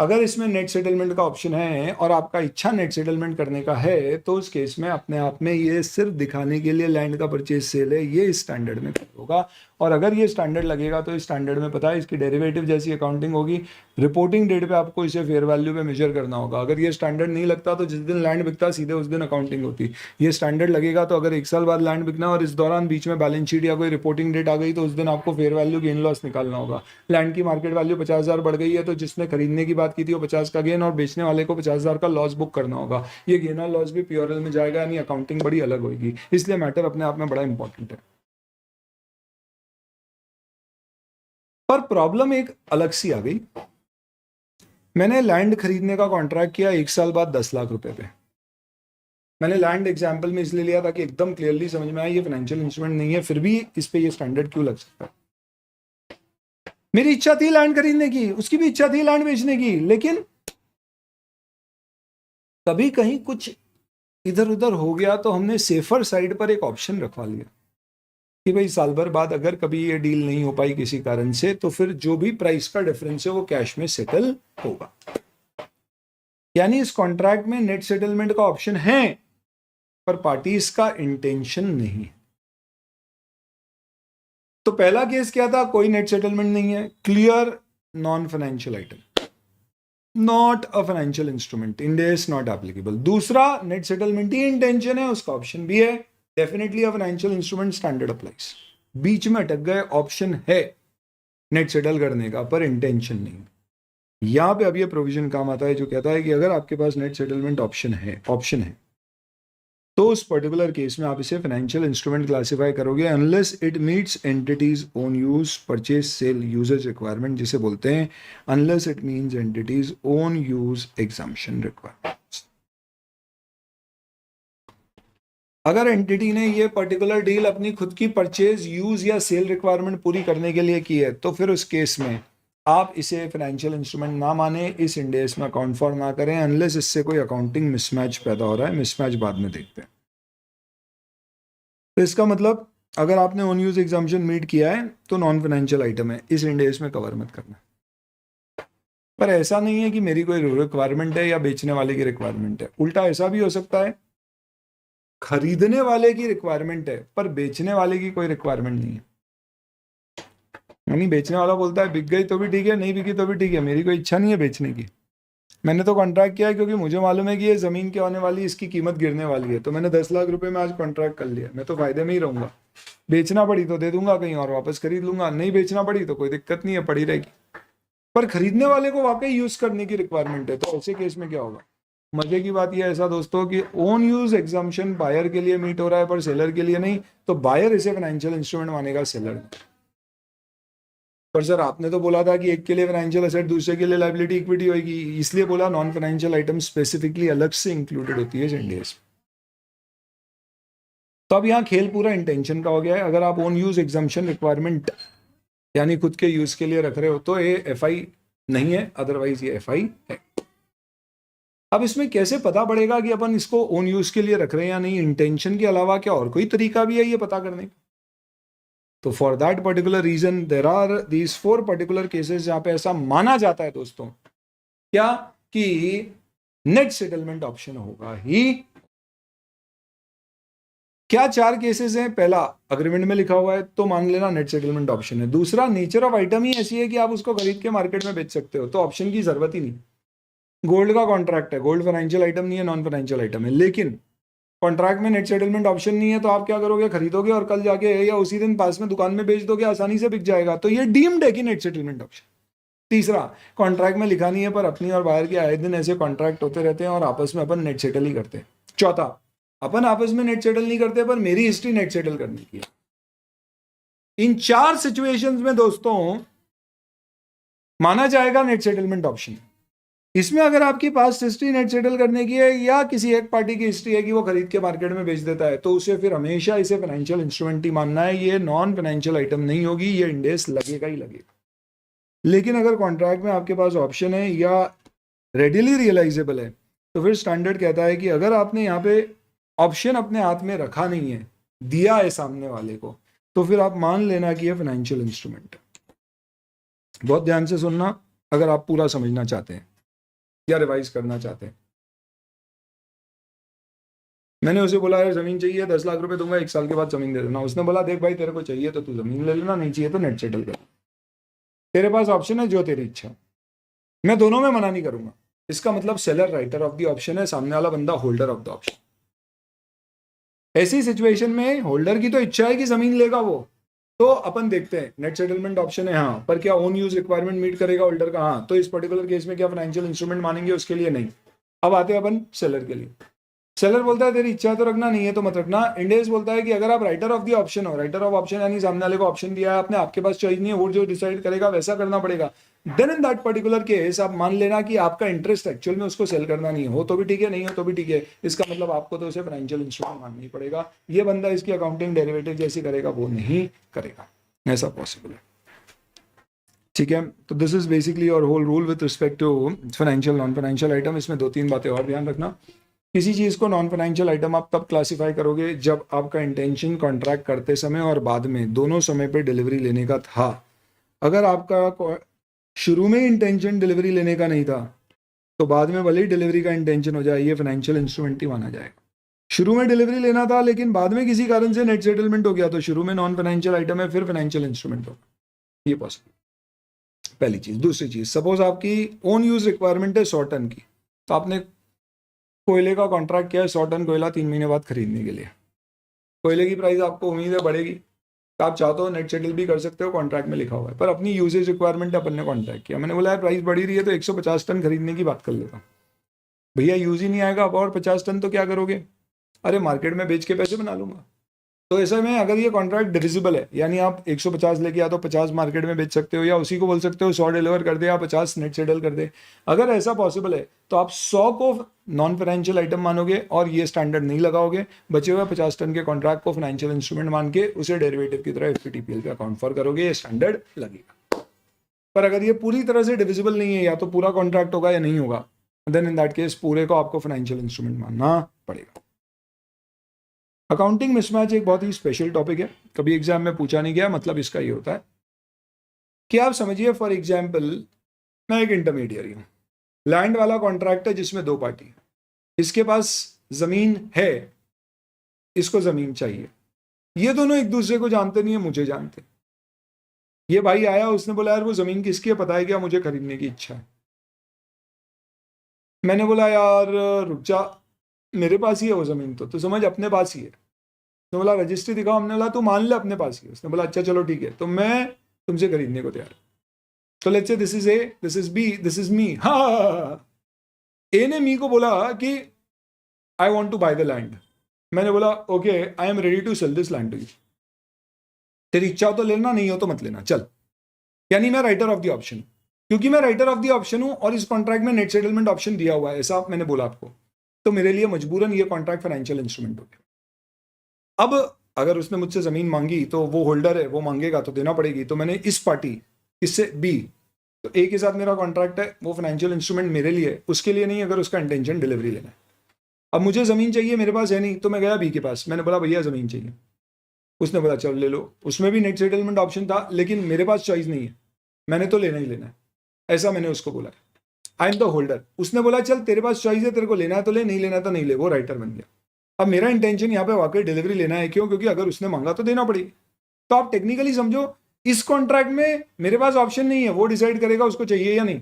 अगर इसमें नेट सेटलमेंट का ऑप्शन है और आपका इच्छा नेट सेटलमेंट करने का है, तो उस केस में अपने आप में ये सिर्फ दिखाने के लिए लैंड का परचेज सेल है, ये स्टैंडर्ड में होगा। और अगर ये स्टैंडर्ड लगेगा तो इस स्टैंडर्ड में पता है इसकी डेरिवेटिव जैसी अकाउंटिंग होगी, रिपोर्टिंग डेट पे आपको इसे फेयर वैल्यू पे मेजर करना होगा। अगर ये स्टैंडर्ड नहीं लगता तो जिस दिन लैंड बिकता सीधे उस दिन अकाउंटिंग होती। ये स्टैंडर्ड लगेगा तो अगर 1 साल बाद लैंड बिकना और इस दौरान बीच में बैलेंस शीट या कोई रिपोर्टिंग डेट आ गई तो उस दिन आपको फेयर वैल्यू गेन लॉस निकालना होगा। लैंड की मार्केट वैल्यू 50,000 बढ़ गई है तो जिसने खरीदने की बात की थी वो 50 का गेन और बेचने वाले को 50,000 का लॉस बुक करना होगा। ये गेन और लॉस भी पीओरएल में जाएगा, यानी अकाउंटिंग बड़ी अलग होगी। इसलिए मैटर अपने आप में बड़ा इंपॉर्टेंट है। पर प्रॉब्लम एक अलग सी आ गई। मैंने लैंड खरीदने का कॉन्ट्रैक्ट किया 1 साल बाद 10 लाख रुपए पे। मैंने लैंड एग्जाम्पल में इसलिए लिया ताकि एकदम क्लियरली समझ में आए ये फाइनेंशियल इंस्ट्रूमेंट नहीं है, फिर भी इस पे ये स्टैंडर्ड क्यों लग सकता है। मेरी इच्छा थी लैंड खरीदने की, उसकी भी इच्छा थी लैंड बेचने की, लेकिन कभी कहीं कुछ इधर उधर हो गया तो हमने सेफर साइड पर एक ऑप्शन रखवा लिया। कि भाई साल भर बाद अगर कभी ये डील नहीं हो पाई किसी कारण से, तो फिर जो भी प्राइस का डिफरेंस है वो कैश में सेटल होगा। यानी इस कॉन्ट्रैक्ट में नेट सेटलमेंट का ऑप्शन है, पर पार्टीज का इंटेंशन नहीं है। तो पहला केस क्या था, कोई नेट सेटलमेंट नहीं है, clear non financial item, not a financial instrument, Ind AS not applicable. दूसरा, नेट सेटलमेंट ही इंटेंशन है, उसका ऑप्शन भी है, definitely a financial instrument standard applies. बीच में अटक गए, ऑप्शन है नेट सेटल करने का पर इंटेंशन नहीं। यहां पे अब ये प्रोविजन काम आता है जो कहता है कि अगर आपके पास नेट सेटलमेंट ऑप्शन है तो उस पर्टिकुलर केस में आप इसे फाइनेंशियल इंस्ट्रूमेंट क्लासिफाई करोगे unless it meets entities own use purchase sale usages requirement, जिसे बोलते हैं unless it means entities own use exemption requirements. अगर एंटिटी ने ये पर्टिकुलर डील अपनी खुद की परचेज यूज या सेल रिक्वायरमेंट पूरी करने के लिए की है, तो फिर उस केस में आप इसे फाइनेंशियल इंस्ट्रूमेंट ना माने, इस इंडेस में अकाउंट फॉर ना करें, अनलेस इससे कोई अकाउंटिंग मिसमैच पैदा हो रहा है। मिसमैच बाद में देखते हैं। तो इसका मतलब अगर आपने ओन यूज एग्जाम्पशन मीट किया है तो नॉन फाइनेंशियल आइटम है, इस इंडेस में कवर मत करना। पर ऐसा नहीं है कि मेरी कोई रिक्वायरमेंट है या बेचने वाले की रिक्वायरमेंट है, उल्टा ऐसा भी हो सकता है खरीदने वाले की रिक्वायरमेंट है पर बेचने वाले की कोई रिक्वायरमेंट नहीं है। यानी बेचने वाला बोलता है बिक गई तो भी ठीक है, नहीं बिकी तो भी ठीक है, मेरी कोई इच्छा नहीं है बेचने की, मैंने तो कॉन्ट्रैक्ट किया है क्योंकि मुझे मालूम है कि ये जमीन क्या होने वाली है, इसकी कीमत गिरने वाली है, तो मैंने 10 लाख रुपए में आज कॉन्ट्रैक्ट कर लिया, मैं तो फायदे में ही रहूंगा। बेचना पड़ी तो दे दूंगा, कहीं और वापस खरीद लूंगा, नहीं बेचना पड़ी तो कोई दिक्कत नहीं है, पड़ी रहेगी। पर खरीदने वाले को वाकई यूज करने की रिक्वायरमेंट है, तो ऐसे केस में क्या होगा। मजे की बात यह है ऐसा दोस्तों कि ओन यूज एग्जाम्पशन बायर के लिए मीट हो रहा है पर सेलर के लिए नहीं, तो बायर इसे फाइनेंशियल इंस्ट्रूमेंट मानेगा, सेलर। पर सर आपने तो बोला था कि एक के लिए फाइनेंशियल एसेट दूसरे के लिए लायबिलिटी इक्विटी होगी, इसलिए बोला नॉन फाइनेंशियल आइटम स्पेसिफिकली अलग से इंक्लूडेड होती है इंडेस। तो अब यहाँ खेल पूरा इंटेंशन का हो गया है। अगर आप ओन यूज एग्जाम्पशन रिक्वायरमेंट यानी खुद के यूज के लिए रख रहे हो तो ये एफआई नहीं है, अदरवाइज ये एफआई है। अब इसमें कैसे पता पड़ेगा कि अपन इसको ओन यूज के लिए रख रहे हैं या नहीं, इंटेंशन के अलावा क्या और कोई तरीका भी है ये पता करने का। तो for that particular reason there are these 4 particular cases जहां पे ऐसा माना जाता है दोस्तों क्या कि नेट सेटलमेंट ऑप्शन होगा ही। क्या 4 केसेस हैं, पहला अग्रीमेंट में लिखा हुआ है तो मान लेना नेट सेटलमेंट ऑप्शन है। दूसरा, नेचर ऑफ आइटम ही ऐसी है कि आप उसको खरीद के मार्केट में बेच सकते हो, तो ऑप्शन की जरूरत ही नहीं। गोल्ड का कॉन्ट्रैक्ट है, गोल्ड फाइनेंशियल आइटम नहीं है, नॉन फाइनेंशियल आइटम है, लेकिन कॉन्ट्रैक्ट में नेट सेटलमेंट ऑप्शन नहीं है, तो आप क्या करोगे, खरीदोगे और कल जाके या उसी दिन पास में दुकान में बेच दोगे, आसानी से बिक जाएगा, तो ये डीम्ड है कि नेट सेटलमेंट ऑप्शन। तीसरा, कॉन्ट्रैक्ट में लिखा नहीं है पर अपनी और बाहर के आए दिन ऐसे कॉन्ट्रैक्ट होते रहते हैं और आपस में अपन नेट सेटल ही करते हैं। चौथा, अपन आपस में नेट सेटल नहीं करते पर मेरी हिस्ट्री नेट सेटल करने की है। इन 4 सिचुएशंस में दोस्तों माना जाएगा नेट सेटलमेंट ऑप्शन। इसमें अगर आपकी पास्ट हिस्ट्री नेट सेटल करने की है या किसी एक पार्टी की हिस्ट्री है कि वो खरीद के मार्केट में बेच देता है, तो उसे फिर हमेशा इसे फाइनेंशियल इंस्ट्रूमेंट ही मानना है, ये नॉन फाइनेंशियल आइटम नहीं होगी, ये इंडेस लगेगा ही लगेगा। लेकिन अगर कॉन्ट्रैक्ट में आपके पास ऑप्शन है या रेडिली रियलाइजेबल है, तो फिर स्टैंडर्ड कहता है कि अगर आपने यहाँ पे ऑप्शन अपने हाथ में रखा नहीं है, दिया है सामने वाले को, तो फिर आप मान लेना कि ये फाइनेंशियल इंस्ट्रूमेंट है। बहुत ध्यान से सुनना अगर आप पूरा समझना चाहते हैं या रिवाइज करना चाहते हैं। मैंने उसे बोला यार जमीन चाहिए, 10 लाख रुपए दूंगा, 1 साल के बाद जमीन दे देना। उसने बोला देख भाई तेरे को चाहिए तो तू जमीन ले लेना, नहीं चाहिए तो नेट सेटल कर, तेरे पास ऑप्शन है, जो तेरी इच्छा। मैं दोनों में मना नहीं करूंगा। इसका मतलब seller writer of the option है, सामने वाला बंदा होल्डर ऑफ द ऑप्शन। ऐसी सिचुएशन में होल्डर की तो इच्छा है कि जमीन लेगा वो, तो अपन देखते हैं नेट सेटलमेंट ऑप्शन है हाँ, पर क्या ओन यूज रिक्वायरमेंट मीट करेगा होल्डर का, हाँ, तो इस पर्टिकुलर केस में क्या फाइनेंशियल इंस्ट्रूमेंट मानेंगे, उसके लिए नहीं। अब आते हैं अपन सेलर के लिए। सेलर बोलता है तेरी इच्छा तो रखना, नहीं है तो मत रखना। इंडेस बोलता है कि अगर आप राइटर ऑफ द ऑप्शन हो, राइटर ऑफ ऑप्शन यानी सामने वाले को ऑप्शन दिया है आपने, आपके पास चॉइस नहीं है, वो जो डिसाइड करेगा वैसा करना पड़ेगा, then in that particular case आप मान लेना कि आपका इंटरेस्ट एक्चुअल में उसको सेल करना नहीं हो तो भी ठीक है, नहीं हो तो भी ठीक है। इसका मतलब आपको तो उसे फाइनेंशियल इंस्ट्रूमेंट मानना ही पड़ेगा। ये बंदा इसकी अकाउंटिंग डेरिवेटिव जैसी करेगा वो नहीं करेगा, ऐसा पॉसिबल है। ठीक है, तो this is basically our whole rule with respect to financial non financial item. इसमें 2-3 बातें और ध्यान रखना। किसी चीज़ को नॉन फाइनेंशियल आइटम आप तब क्लासिफाई करोगे जब आपका इंटेंशन कॉन्ट्रैक्ट करते समय और बाद में दोनों समय पे डिलीवरी लेने का था। अगर आपका शुरू में इंटेंशन डिलीवरी लेने का नहीं था तो बाद में भले ही डिलीवरी का इंटेंशन हो जाए, ये फाइनेंशियल इंस्ट्रूमेंट ही माना जाएगा। शुरू में डिलीवरी लेना था लेकिन बाद में किसी कारण से नेट सेटलमेंट हो गया तो शुरू में नॉन फाइनेंशियल आइटम है, फिर फाइनेंशियल इंस्ट्रूमेंट होगा, ये पॉसिबल। पहली चीज़। दूसरी चीज़, सपोज आपकी ओन यूज रिक्वायरमेंट है 100 टन की, तो आपने कोयले का कॉन्ट्रैक्ट किया है 100 टन कोयला 3 महीने बाद खरीदने के लिए। कोयले की प्राइस आपको उम्मीद है बढ़ेगी, तो आप चाहते हो नेट सेटल भी कर सकते हो, कॉन्ट्रैक्ट में लिखा हुआ है, पर अपनी यूजेज रिक्वायरमेंट अपन ने कॉन्ट्रैक्ट किया। मैंने बोला यार प्राइस बढ़ी रही है तो 150 टन खरीदने की बात कर लेता हूँ। भैया यूज ही नहीं आएगा, अब और 50 टन तो क्या करोगे? अरे मार्केट में बेच के पैसे बना लूंगा। तो ऐसे में अगर ये कॉन्ट्रैक्ट डिविजिबल है, यानी आप 150 लेके या तो 50 मार्केट में बेच सकते हो, या उसी को बोल सकते हो 100 डिलीवर कर दे या 50 नेट सेटल कर दे। अगर ऐसा पॉसिबल है तो आप 100 को नॉन फाइनेंशियल आइटम मानोगे और ये स्टैंडर्ड नहीं लगाओगे, बचे हुए 50 टन के कॉन्ट्रैक्ट को फाइनेंशियल इंस्ट्रूमेंट मान के उसे डेरिवेटिव की तरह FVTPL पे अकाउंट फॉर करोगे, ये स्टैंडर्ड लगेगा। पर अगर ये पूरी तरह से डिविजिबल नहीं है, या तो पूरा कॉन्ट्रैक्ट होगा या नहीं होगा, देन इन दैट केस पूरे को आपको फाइनेंशियल इंस्ट्रूमेंट मानना पड़ेगा। अकाउंटिंग मिसमैच एक बहुत ही स्पेशल टॉपिक है, कभी एग्जाम में पूछा नहीं गया। मतलब इसका ये होता है कि आप समझिए फॉर एग्जाम्पल मैं एक इंटरमीडियरी हूँ, लैंड वाला कॉन्ट्रैक्ट है जिसमें 2 पार्टी है, इसके पास जमीन है, इसको जमीन चाहिए, ये दोनों एक दूसरे को जानते नहीं है, मुझे जानते। ये भाई आया, उसने बोला यार वो जमीन किसकी है पता है क्या, मुझे खरीदने की इच्छा है। मैंने बोला यार रुक जा, मेरे पास ही है वो जमीन, तो समझ अपने पास ही है। तो बोला रजिस्ट्री दिखाओ, हमने बोला तू मान ले अपने पास ही। उसने बोला अच्छा चलो ठीक है, तो मैं तुमसे खरीदने को तैयार। तो let's say this is A, this is B, this is me. हाँ, ए ने मी को बोला कि I want to buy the land. मैंने बोला okay I am ready to sell this land to you, तेरी इच्छा हो तो लेना, नहीं हो तो मत लेना, चल। यानी मैं राइटर ऑफ द ऑप्शन, क्योंकि मैं राइटर ऑफ द ऑप्शन हूं और इस कॉन्ट्रैक्ट में नेट सेटलमेंट ऑप्शन दिया हुआ है, ऐसा मैंने बोला आपको, तो मेरे लिए मजबूरन ये कॉन्ट्रैक्ट फाइनेंशियल इंस्ट्रूमेंट हो गया। अब अगर उसने मुझसे जमीन मांगी तो वो होल्डर है, वो मांगेगा तो देना पड़ेगी। तो मैंने इस पार्टी, इससे बी, तो ए के साथ मेरा कॉन्ट्रैक्ट है, वो फाइनेंशियल इंस्ट्रूमेंट मेरे लिए, उसके लिए नहीं, अगर उसका इंटेंशन डिलीवरी लेना है। अब मुझे जमीन चाहिए, मेरे पास है नहीं, तो मैं गया बी के पास, मैंने बोला भैया जमीन चाहिए। उसने बोला चल ले लो, उसमें भी नेट सेटलमेंट ऑप्शन था, लेकिन मेरे पास चॉइस नहीं है, मैंने तो लेना ही लेना है, ऐसा मैंने उसको बोला। I am the holder. उसने बोला चल तेरे पास चॉइस है, तेरे को लेना है तो ले, नहीं लेना तो नहीं ले, वो राइटर बन गया। अब मेरा इंटेंशन यहाँ पे वाकई डिलीवरी लेना है, क्यों? क्योंकि अगर उसने मांगा तो देना पड़ेगी। तो आप टेक्निकली समझो, इस कॉन्ट्रैक्ट में मेरे पास ऑप्शन नहीं है, वो डिसाइड करेगा उसको चाहिए या नहीं।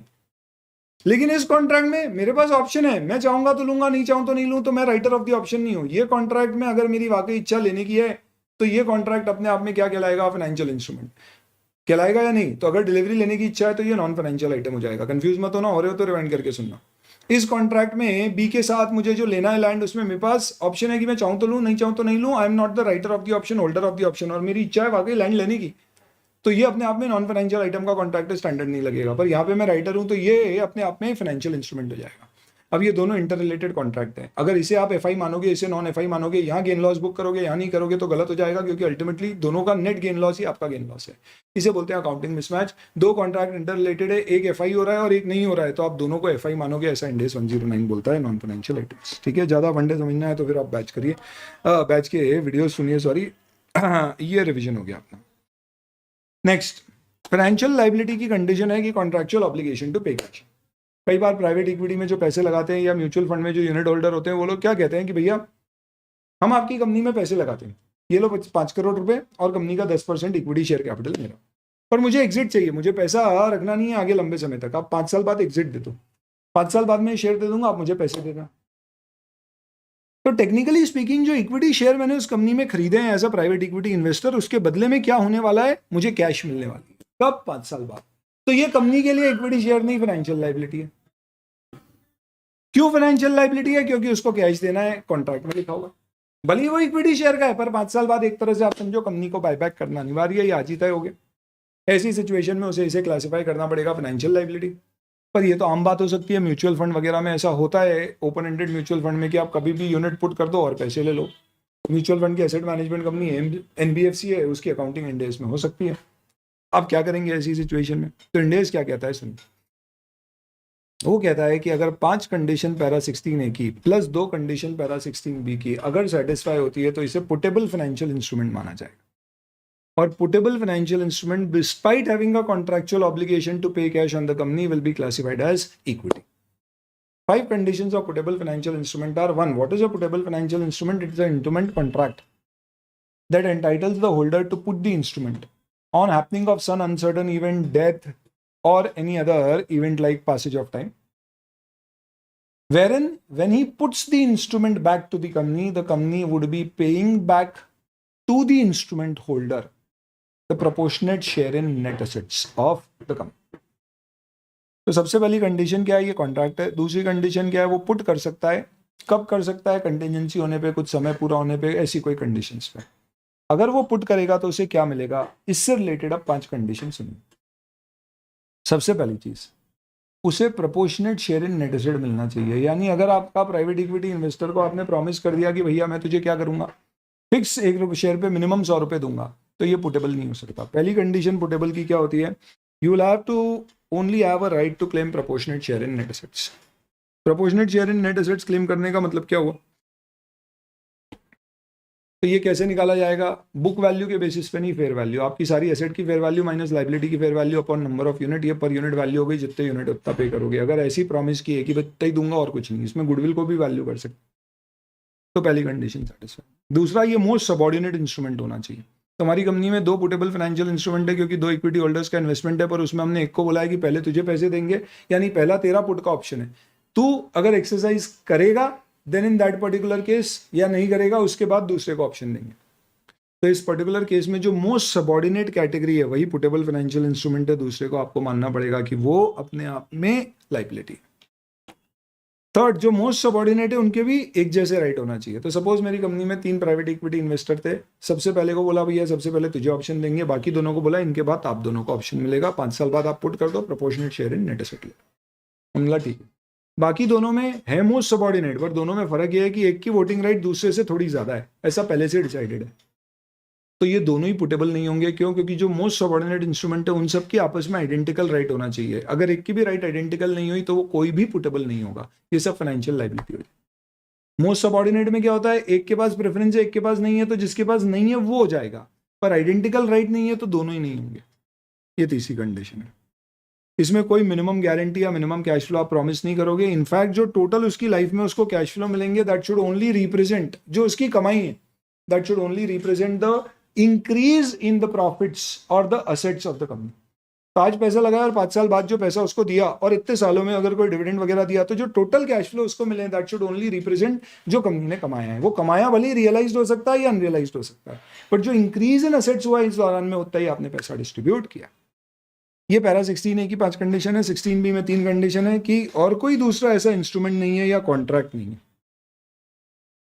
लेकिन इस कॉन्ट्रैक्ट में मेरे पास ऑप्शन है, मैं चाहूंगा तो लूंगा, नहीं चाहूं तो नहीं लूं, तो मैं राइटर ऑफ द ऑप्शन नहीं हूं। ये कॉन्ट्रैक्ट में अगर मेरी वाकई इच्छा लेने की है तो ये कॉन्ट्रैक्ट अपने आप में क्या कहलाएगा? फाइनेंशियल इंस्ट्रूमेंट कहलाएगा या नहीं? तो अगर डिलीवरी लेने की इच्छा है तो ये नॉन फाइनेंशियल आइटम हो जाएगा। कंफ्यूज मत होना, हो रहे हो तो रिवाइंड करके सुनना। इस कॉन्ट्रैक्ट में बी के साथ मुझे जो लेना है लैंड, उसमें मेरे पास ऑप्शन है कि मैं चाहूं तो लूं, नहीं चाहूं तो नहीं लूं। I am not the writer of the option, holder of the option, और मेरी इच्छा है वाकई लैंड लेने की, तो ये अपने आप में नॉन फाइनेंशियल आइटम का कॉन्ट्रैक्ट स्टैंडर्ड नहीं लगेगा। पर यहाँ पे मैं राइटर हूं तो ये अपने आप में फाइनेंशियल इंस्ट्रूमेंट हो जाएगा। अब ये दोनों इंटर रिलेटेड कॉन्ट्रैक्ट है, अगर इसे आप FI मानोगे, इसे नॉन FI मानोगे, यहाँ गेन लॉस बुक करोगे, यहाँ नहीं करोगे, तो गलत हो जाएगा, क्योंकि अल्टीमेटली दोनों का नेट गेन लॉस ही आपका गेन लॉस है। इसे बोलते हैं accounting mismatch. 2 contract inter related है, एक FI हो रहा है और एक नहीं हो रहा है, तो आप दोनों को FI मानोगे, ऐसा इंडेस 109 बोलता है नॉन फाइनेंशियल आइटम्स। ठीक है, ज़्यादा वनडे समझना है तो फिर आप बैच करिए, बैच के वीडियो सुनिए, सॉरी ये रिविजन हो गया अपना। नेक्स्ट, फाइनेंशियल लाइबिलिटी की कंडीशन है कि contractual obligation to pay cash. कई बार प्राइवेट इक्विटी में जो पैसे लगाते हैं या म्यूचुअल फंड में जो यूनिट होल्डर होते हैं, वो लोग क्या कहते हैं कि भैया हम आपकी कंपनी में पैसे लगाते हैं, ये लो 5 करोड़ रुपए और कंपनी का 10% इक्विटी शेयर कैपिटल मेरा, पर मुझे एग्जिट चाहिए, मुझे पैसा रखना नहीं है आगे लंबे समय तक, आप 5 साल बाद एग्जिट दे दो, 5 साल बाद मैं शेयर दे दूंगा, आप मुझे पैसे देना। तो टेक्निकली स्पीकिंग जो इक्विटी शेयर मैंने उस कंपनी में खरीदे हैं as a private equity investor, उसके बदले में क्या होने वाला है? मुझे कैश मिलने वाली है। कब? 5 साल बाद। तो ये कंपनी के लिए इक्विटी शेयर नहीं, फाइनेंशियल लाइबिलिटी है। क्यों फाइनेंशियल लाइबिलिटी है? क्योंकि उसको कैश देना है, कॉन्ट्रैक्ट में लिखा हुआ, भले ही वो इक्विटी शेयर का है, पर 5 साल बाद एक तरह से आप समझो कंपनी को बायबैक करना अनिवार्य है, ये आज ही तय हो गया। ऐसी सिचुएशन में उसे इसे क्लासिफाई करना पड़ेगा फाइनेंशियल लाइबिलिटी। पर ये तो आम बात हो सकती है, म्यूचुअल फंड वगैरह में ऐसा होता है, ओपन एंडेड म्यूचुअल फंड में, कि आप कभी भी यूनिट पुट कर दो और पैसे ले लो। म्यूचुअल फंड की एसेट मैनेजमेंट कंपनी NBFC है, उसकी अकाउंटिंग इंडेस में हो सकती है। आप क्या करेंगे ऐसी सिचुएशन में? तो इंडेस क्या कहता है सुनिए, वो कहता है कि अगर 5 कंडीशन पैरा 16A की प्लस 2 कंडीशन पैरा 16B की अगर सेटिस्फाई होती है तो इसे पुटेबल फाइनेंशियल इंस्ट्रूमेंट माना जाएगा। और puttable financial instrument despite having a contractual obligation to pay cash on the company will be classified as equity. 5 conditions of putable financial instrument are: 1. What is a putable financial instrument? It is an instrument contract that entitles the holder to put the instrument on happening of some uncertain event, death, or any other event like passage of time, wherein when he puts the instrument back to the company would be paying back to the instrument holder the proportionate share in net assets of the company. तो सबसे पहली condition क्या है? ये contract है। दूसरी condition क्या है? वो पुट कर सकता है। कब कर सकता है? कंटिजेंसी होने पे, कुछ समय पूरा होने पे, ऐसी कोई कंडीशंस पे। अगर वो पुट करेगा तो उसे क्या मिलेगा? इससे रिलेटेड अब 5 कंडीशन सुनिए। सबसे पहली चीज, उसे proportionate share in net asset मिलना चाहिए। यानी अगर आपका प्राइवेट इक्विटी इन्वेस्टर को आपने प्रॉमिस कर दिया कि भैया मैं तुझे क्या करूंगा, फिक्स 1 शेयर पे मिनिमम 100 रुपए दूंगा, तो ये पुटेबल नहीं हो सकता। पहली कंडीशन पुटेबल की क्या होती है? You will have to only have a right to claim proportionate share in net assets. Proportionate share in net assets claim करने का मतलब क्या हुआ? तो ये कैसे निकाला जाएगा? बुक वैल्यू के बेसिस पे नहीं, फेयर वैल्यू। आपकी सारी एसेट की फेयर वैल्यू माइनस लाइबिलिटी की fair value upon number of unit, ये पर यूनिट वैल्यू हो गई। जितने यूनिट उतना पे करोगे। अगर ऐसी प्रॉमिस की है कि इतना ही दूंगा और कुछ नहीं, इसमें गुडविल को भी वैल्यू कर सकते, तो पहली कंडीशन सेटिस्फाई। दूसरा, ये मोस्ट सबऑर्डिनेट इंस्ट्रूमेंट होना चाहिए। तुम्हारी कंपनी में 2 पुटेबल फाइनेंशियल इंस्ट्रूमेंट है क्योंकि 2 इक्विटी होल्डर्स का इन्वेस्टमेंट है, पर उसमें हमने एक को बोला है कि पहले तुझे पैसे देंगे, यानी पहला तेरा पुट का ऑप्शन है। तू अगर एक्सरसाइज करेगा then in that particular case, या नहीं करेगा उसके बाद दूसरे को ऑप्शन देंगे। तो इस पर्टिकुलर केस में जो मोस्ट सबऑर्डिनेट कैटेगरी है वही पुटेबल फाइनेंशियल इंस्ट्रूमेंट है। दूसरे को आपको मानना पड़ेगा कि वो अपने आप में लाइबिलिटी। थर्ड, जो मोस्ट सबऑर्डिनेट है उनके भी एक जैसे राइट होना चाहिए। तो सपोज मेरी कंपनी में 3 प्राइवेट इक्विटी इन्वेस्टर थे। सबसे पहले को बोला भैया सबसे पहले तुझे ऑप्शन देंगे, बाकी दोनों को बोला इनके बाद आप दोनों को ऑप्शन मिलेगा, 5 साल बाद आप पुट कर दो, proportionate share in net asset ले। हमला ठीक है। बाकी दोनों में है मोस्ट सबऑर्डिनेट, पर दोनों में फर्क यह है कि एक की वोटिंग राइट दूसरे से थोड़ी ज्यादा है, ऐसा पहले से डिसाइडेड है। तो ये दोनों ही पुटेबल नहीं होंगे। क्यों? क्योंकि जो मोस्ट सबऑर्डिनेट इंस्ट्रूमेंट है उन सब की आपस में आइडेंटिकल राइट होना चाहिए। अगर एक की भी राइट आइडेंटिकल नहीं हुई तो वो कोई भी पुटेबल नहीं होगा। ये सब फाइनेंशियल लाइबिलिटी हो जाए। मोस्ट सबऑर्डिनेट में क्या होता है? एक के पास प्रेफरेंस है, एक के पास नहीं है, तो जिसके पास नहीं है वो हो जाएगा, पर आइडेंटिकल राइट नहीं है तो दोनों ही नहीं होंगे। ये तीसरी कंडीशन है। इसमें कोई मिनिमम गारंटी या मिनिमम कैश फ्लो आप प्रॉमिस नहीं करोगे। इनफैक्ट जो टोटल उसकी लाइफ में उसको कैश फ्लो मिलेंगे दैट शुड ओनली रिप्रेजेंट, जो उसकी कमाई है that should only represent the increase in the profits और the assets of the company. तो आज पैसा लगाया और 5 साल बाद जो पैसा उसको दिया और इतने सालों में अगर कोई डिविडेंड वगैरह दिया, तो जो टोटल कैश फ्लो उसको मिले दैट शुड ओनली रिप्रेजेंट जो कंपनी ने कमाया है। वो कमाया भले रियलाइज हो सकता है या अनरियलाइज हो सकता है, बट जो इंक्रीज इन असेट्स हुआ इस दौरान में उतना ही आपने पैसा डिस्ट्रीब्यूट किया। ये पैरा 16A की 5 कंडीशन है। 16B में 3 कंडीशन है कि और कोई दूसरा ऐसा इंस्ट्रूमेंट नहीं है या कॉन्ट्रैक्ट नहीं है,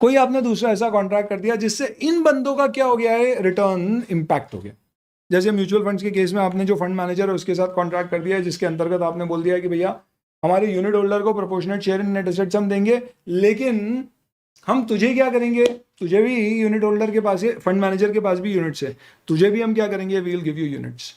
कोई आपने दूसरा ऐसा कॉन्ट्रैक्ट कर दिया जिससे इन बंदों का क्या हो गया है? रिटर्न इंपैक्ट हो गया। जैसे म्यूचुअल फंड्स के केस में आपने जो फंड मैनेजर है उसके साथ कॉन्ट्रैक्ट कर दिया है, जिसके अंतर्गत आपने बोल दिया है कि भैया हमारे यूनिट होल्डर को proportionate share in net assets हम देंगे, लेकिन हम तुझे क्या करेंगे? तुझे भी यूनिट होल्डर के पास, फंड मैनेजर के पास भी यूनिट्स है, तुझे भी हम क्या करेंगे? We will give you units.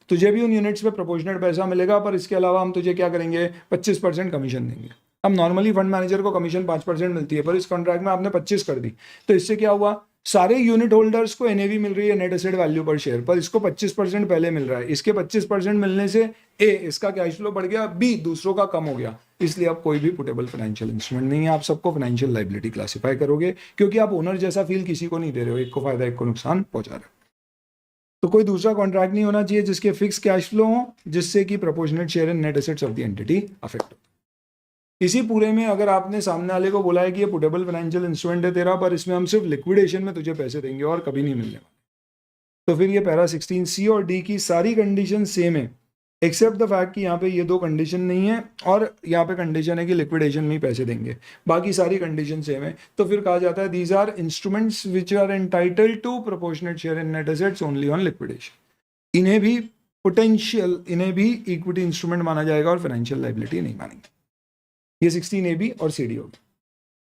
तुझे भी उन यूनिट्स पे प्रोपोर्शनेट पैसा मिलेगा, पर इसके अलावा हम तुझे क्या करेंगे? 25% कमीशन देंगे। अब नॉर्मली फंड मैनेजर को कमीशन 5% मिलती है, पर इस कॉन्ट्रैक्ट में आपने 25 कर दी, तो इससे क्या हुआ? सारे यूनिट होल्डर्स को एनएवी मिल रही है, नेट एसेट वैल्यू पर शेयर, पर इसको 25% पहले मिल रहा है। इसके 25% मिलने से ए, इसका कैश फ्लो बढ़ गया, बी, दूसरों का कम हो गया। इसलिए अब कोई भी पुटेबल फाइनेंशियल इंस्ट्रूमेंट नहीं है। आप सबको फाइनेंशियल लाइबिलिटी क्लासिफाई करोगे, क्योंकि आप ओनर जैसा फील किसी को नहीं दे रहे हो, एक को फायदा एक को नुकसान पहुंचा रहे हो। तो कोई दूसरा कॉन्ट्रैक्ट नहीं होना चाहिए जिसके फिक्स कैश फ्लो हो, जिससे कि proportionate share in net assets of the entity affect हो। इसी पूरे में अगर आपने सामने वाले को बोला है कि ये पुटेबल फाइनेंशियल इंस्ट्रूमेंट है तेरा, पर इसमें हम सिर्फ लिक्विडेशन में तुझे पैसे देंगे और कभी नहीं मिलने वाले, तो फिर ये पैरा 16C और D की सारी कंडीशन सेम है, एक्सेप्ट द फैक्ट कि यहाँ पे ये 2 कंडीशन नहीं है और यहाँ पे कंडीशन है कि लिक्विडेशन में ही पैसे देंगे, बाकी सारी कंडीशन सेम है। तो फिर कहा जाता है these are instruments which are entitled to proportionate share in net assets only on liquidation. इन्हें भी पोटेंशियल, इन्हें भी इक्विटी इंस्ट्रूमेंट माना जाएगा और फाइनेंशियल लाइबिलिटी नहीं मानेंगे। ये 16AB और CD होगी।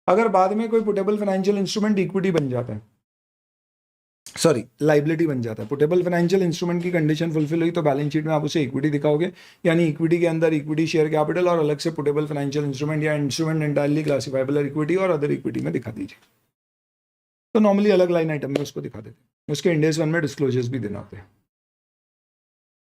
अगर बाद में कोई पुटेबल फाइनेंशियल इंस्ट्रूमेंट इक्विटी बन जाता है सॉरी लाइबिलिटी बन जाता है। पुटेबल फाइनेंशियल इंस्ट्रूमेंट की कंडीशन फुलफिल हुई तो बैलेंस शीट में आप उसे इक्विटी दिखाओगे, यानी इक्विटी के अंदर इक्विटी शेयर कैपिटल और अलग से पुटेबल फाइनेंशियल इंस्ट्रूमेंट या इंस्ट्रूमेंट एंटायरली क्लासिफाइबल इक्विटी और अदर इक्विटी में दिखा दीजिए। तो नॉर्मली अलग लाइन आइटम में उसको दिखा देते हैं, उसके इंडेक्स 1 में डिस्क्लोजर्स भी देना होते हैं।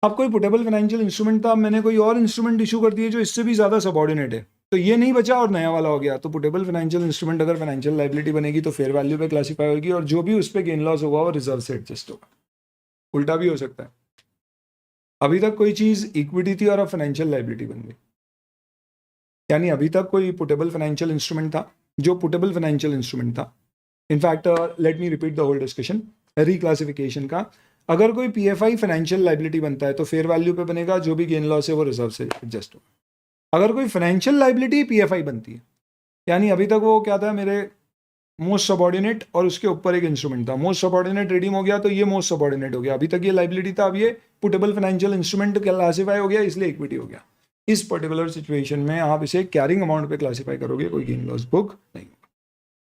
अब कोई पुटेबल फाइनेंशियल इंस्ट्रूमेंट था, मैंने कोई और इंस्ट्रूमेंट इशू कर दिए जो इससे भी ज्यादा सबऑर्डिनेट है, तो ये नहीं बचा और नया वाला हो गया। तो पुटेबल फाइनेंशियल इंस्ट्रूमेंट अगर फाइनेंशियल लाइबिलिटी बनेगी तो फेयर वैल्यू पे क्लासीफाई होगी और जो भी उस पर गेन लॉस होगा वो रिजर्व से एडजस्ट होगा। उल्टा भी हो सकता है, अभी तक कोई चीज इक्विटी थी और अब फाइनेंशियल लाइबिलिटी बन गई, यानी अभी तक कोई पुटेबल फाइनेंशियल इंस्ट्रूमेंट था जो पुटेबल फाइनेंशियल इंस्ट्रूमेंट था। In fact let me repeat the whole discussion reclassification का। अगर कोई पीएफआई फाइनेंशियल लाइबिलिटी बनता है तो फेयर वैल्यू पे बनेगा, जो भी गेन लॉस है वो रिजर्व से एडजस्ट होगा। अगर कोई फाइनेंशियल लाइबिलिटी पीएफआई बनती है, यानी अभी तक वो क्या था, मेरे मोस्ट सबऑर्डिनेट और उसके ऊपर एक इंस्ट्रूमेंट था, मोस्ट सबऑर्डिनेट रिडीम हो गया तो ये मोस्ट सबऑर्डिनेट हो गया, अभी तक ये लाइबिलिटी था, अब ये पुटेबल फाइनेंशियल इंस्ट्रूमेंट क्लासीफाई हो गया इसलिए इक्विटी हो गया। इस पर्टिकुलर सिचुएशन में आप इसे कैरिंग अमाउंट पे क्लासीफाई करोगे, कोई गेन लॉस बुक नहीं होगा।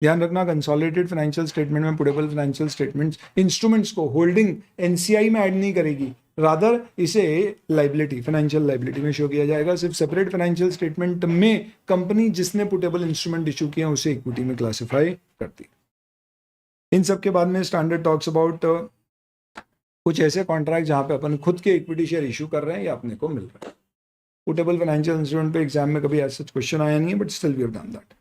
ध्यान रखना, कंसोलिडेटेड फाइनेंशियल स्टेटमेंट में पुटेबल फाइनेंशियल स्टेटमेंट्स इंस्ट्रूमेंट्स को होल्डिंग एनसीआई में ऐड नहीं करेगी, रादर इसे लाइबिलिटी फाइनेंशियल लाइबिलिटी में शो किया जाएगा। सिर्फ सेपरेट फाइनेंशियल स्टेटमेंट में कंपनी जिसने पुटेबल इंस्ट्रूमेंट इशू किया उसे इक्विटी में क्लासीफाई करती है। इन सब के बाद में स्टैंडर्ड टॉक्स अबाउट कुछ ऐसे कॉन्ट्रैक्ट जहां पे अपन खुद के इक्विटी शेयर इशू कर रहे हैं या अपने को मिल रहा है। पुटेबल फाइनेंशियल इंस्ट्रूमेंट पे एग्जाम में कभी ऐसा क्वेश्चन आया नहीं है, but still we have done that.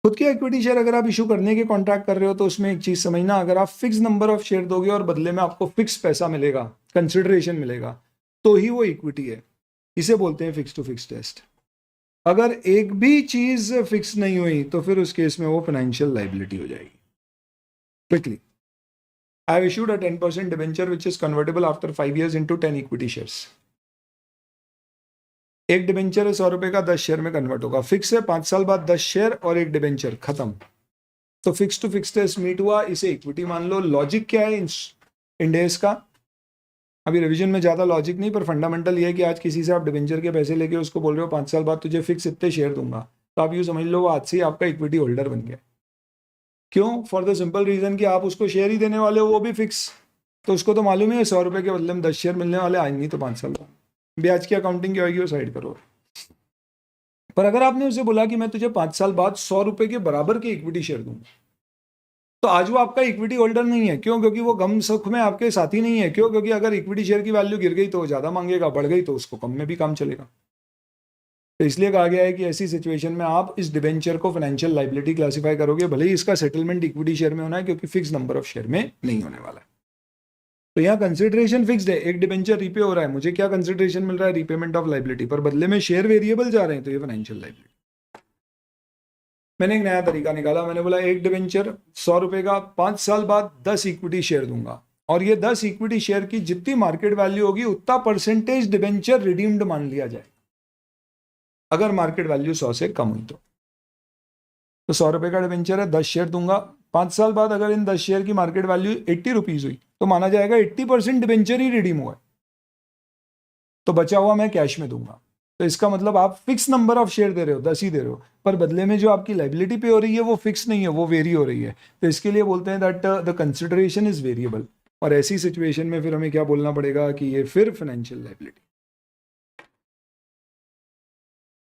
खुद के इक्विटी शेयर अगर आप इशू करने के कॉन्ट्रैक्ट कर रहे हो तो उसमें एक चीज समझना, अगर आप फिक्स नंबर ऑफ शेयर दोगे और बदले में आपको फिक्स पैसा मिलेगा, कंसिडरेशन मिलेगा, तो ही वो इक्विटी है। इसे बोलते हैं फिक्स टू फिक्स टेस्ट। अगर एक भी चीज फिक्स नहीं हुई तो फिर उस केस में वो फाइनेंशियल लाइबिलिटी हो जाएगी। Quickly, I have issued a 10% debenture which is convertible after 5 years into 10 equity shares. एक डिबेंचर है 100 रुपए का, 10 शेयर में कन्वर्ट होगा, फिक्स है 5 साल बाद 10 शेयर और एक डिबेंचर, खत्म। तो fix to fix test meet हुआ, इसे इक्विटी मान लो। लॉजिक क्या है इंडेस का, अभी रिवीजन में ज्यादा लॉजिक नहीं, पर फंडामेंटल ये है कि आज किसी से आप डिबेंचर के पैसे लेके उसको बोल रहे हो 5 साल बाद तुझे फिक्स इतने शेयर दूंगा, तो आप यूँ समझ लो वो आज से आपका इक्विटी होल्डर बन गया। क्यों? फॉर द सिंपल रीजन कि आप उसको शेयर ही देने वाले हो, वो भी फिक्स, तो उसको तो मालूम है 100 रुपए के बदले में 10 शेयर मिलने वाले, आज नहीं तो 5 साल बाद। ब्याज की अकाउंटिंग क्या होगी वो साइड करो। पर अगर आपने उसे बोला कि मैं तुझे 5 साल बाद 100 रुपए के बराबर के इक्विटी शेयर दूंगा, तो आज वो आपका इक्विटी होल्डर नहीं है। क्यों? क्योंकि वो गम सुख में आपके साथी नहीं है। क्यों? क्योंकि अगर इक्विटी शेयर की वैल्यू गिर गई तो वो ज्यादा मांगेगा, बढ़ गई तो उसको कम में भी काम चलेगा। तो इसलिए कहा गया है कि ऐसी सिचुएशन में आप इस डिबेंचर को फाइनेंशियल लाइबिलिटी क्लासीफाई करोगे, भले ही इसका सेटलमेंट इक्विटी शेयर में होना है, क्योंकि फिक्स नंबर ऑफ शेयर में नहीं होने वाला है। तो यहाँ कंसिडरेशन फिक्स्ड है, एक डिबेंचर रीपे हो रहा है, मुझे क्या कंसिडरेशन मिल रहा है? रीपेमेंट ऑफ लाइबिलिटी, पर बदले में शेयर वेरिएबल जा रहे हैं, तो ये फाइनेंशियल लाइबिलिटी। मैंने एक नया तरीका निकाला, मैंने बोला एक डिबेंचर 100 रुपए का, 5 साल बाद 10 इक्विटी शेयर दूंगा, और ये 10 इक्विटी शेयर की जितनी मार्केट वैल्यू होगी उतना परसेंटेज डिबेंचर रिडीम्ड मान लिया जाए, अगर मार्केट वैल्यू 100 से कम हुई तो 100 रुपए का डिबेंचर है, 10 शेयर दूंगा, 5 साल बाद अगर इन 10 शेयर की मार्केट वैल्यू 80 रुपीज हुई तो माना जाएगा 80% डिबेंचर ही रिडीम हुआ है, तो बचा हुआ मैं कैश में दूंगा। तो इसका मतलब आप फिक्स नंबर ऑफ शेयर दे रहे हो, 10 ही दे रहे हो, पर बदले में जो आपकी लाइबिलिटी पे हो रही है वो फिक्स नहीं है, वो वेरी हो रही है। तो इसके लिए बोलते हैं that the consideration is variable. और ऐसी सिचुएशन में फिर हमें क्या बोलना पड़ेगा कि ये फिर फाइनेंशियल लाइबिलिटी,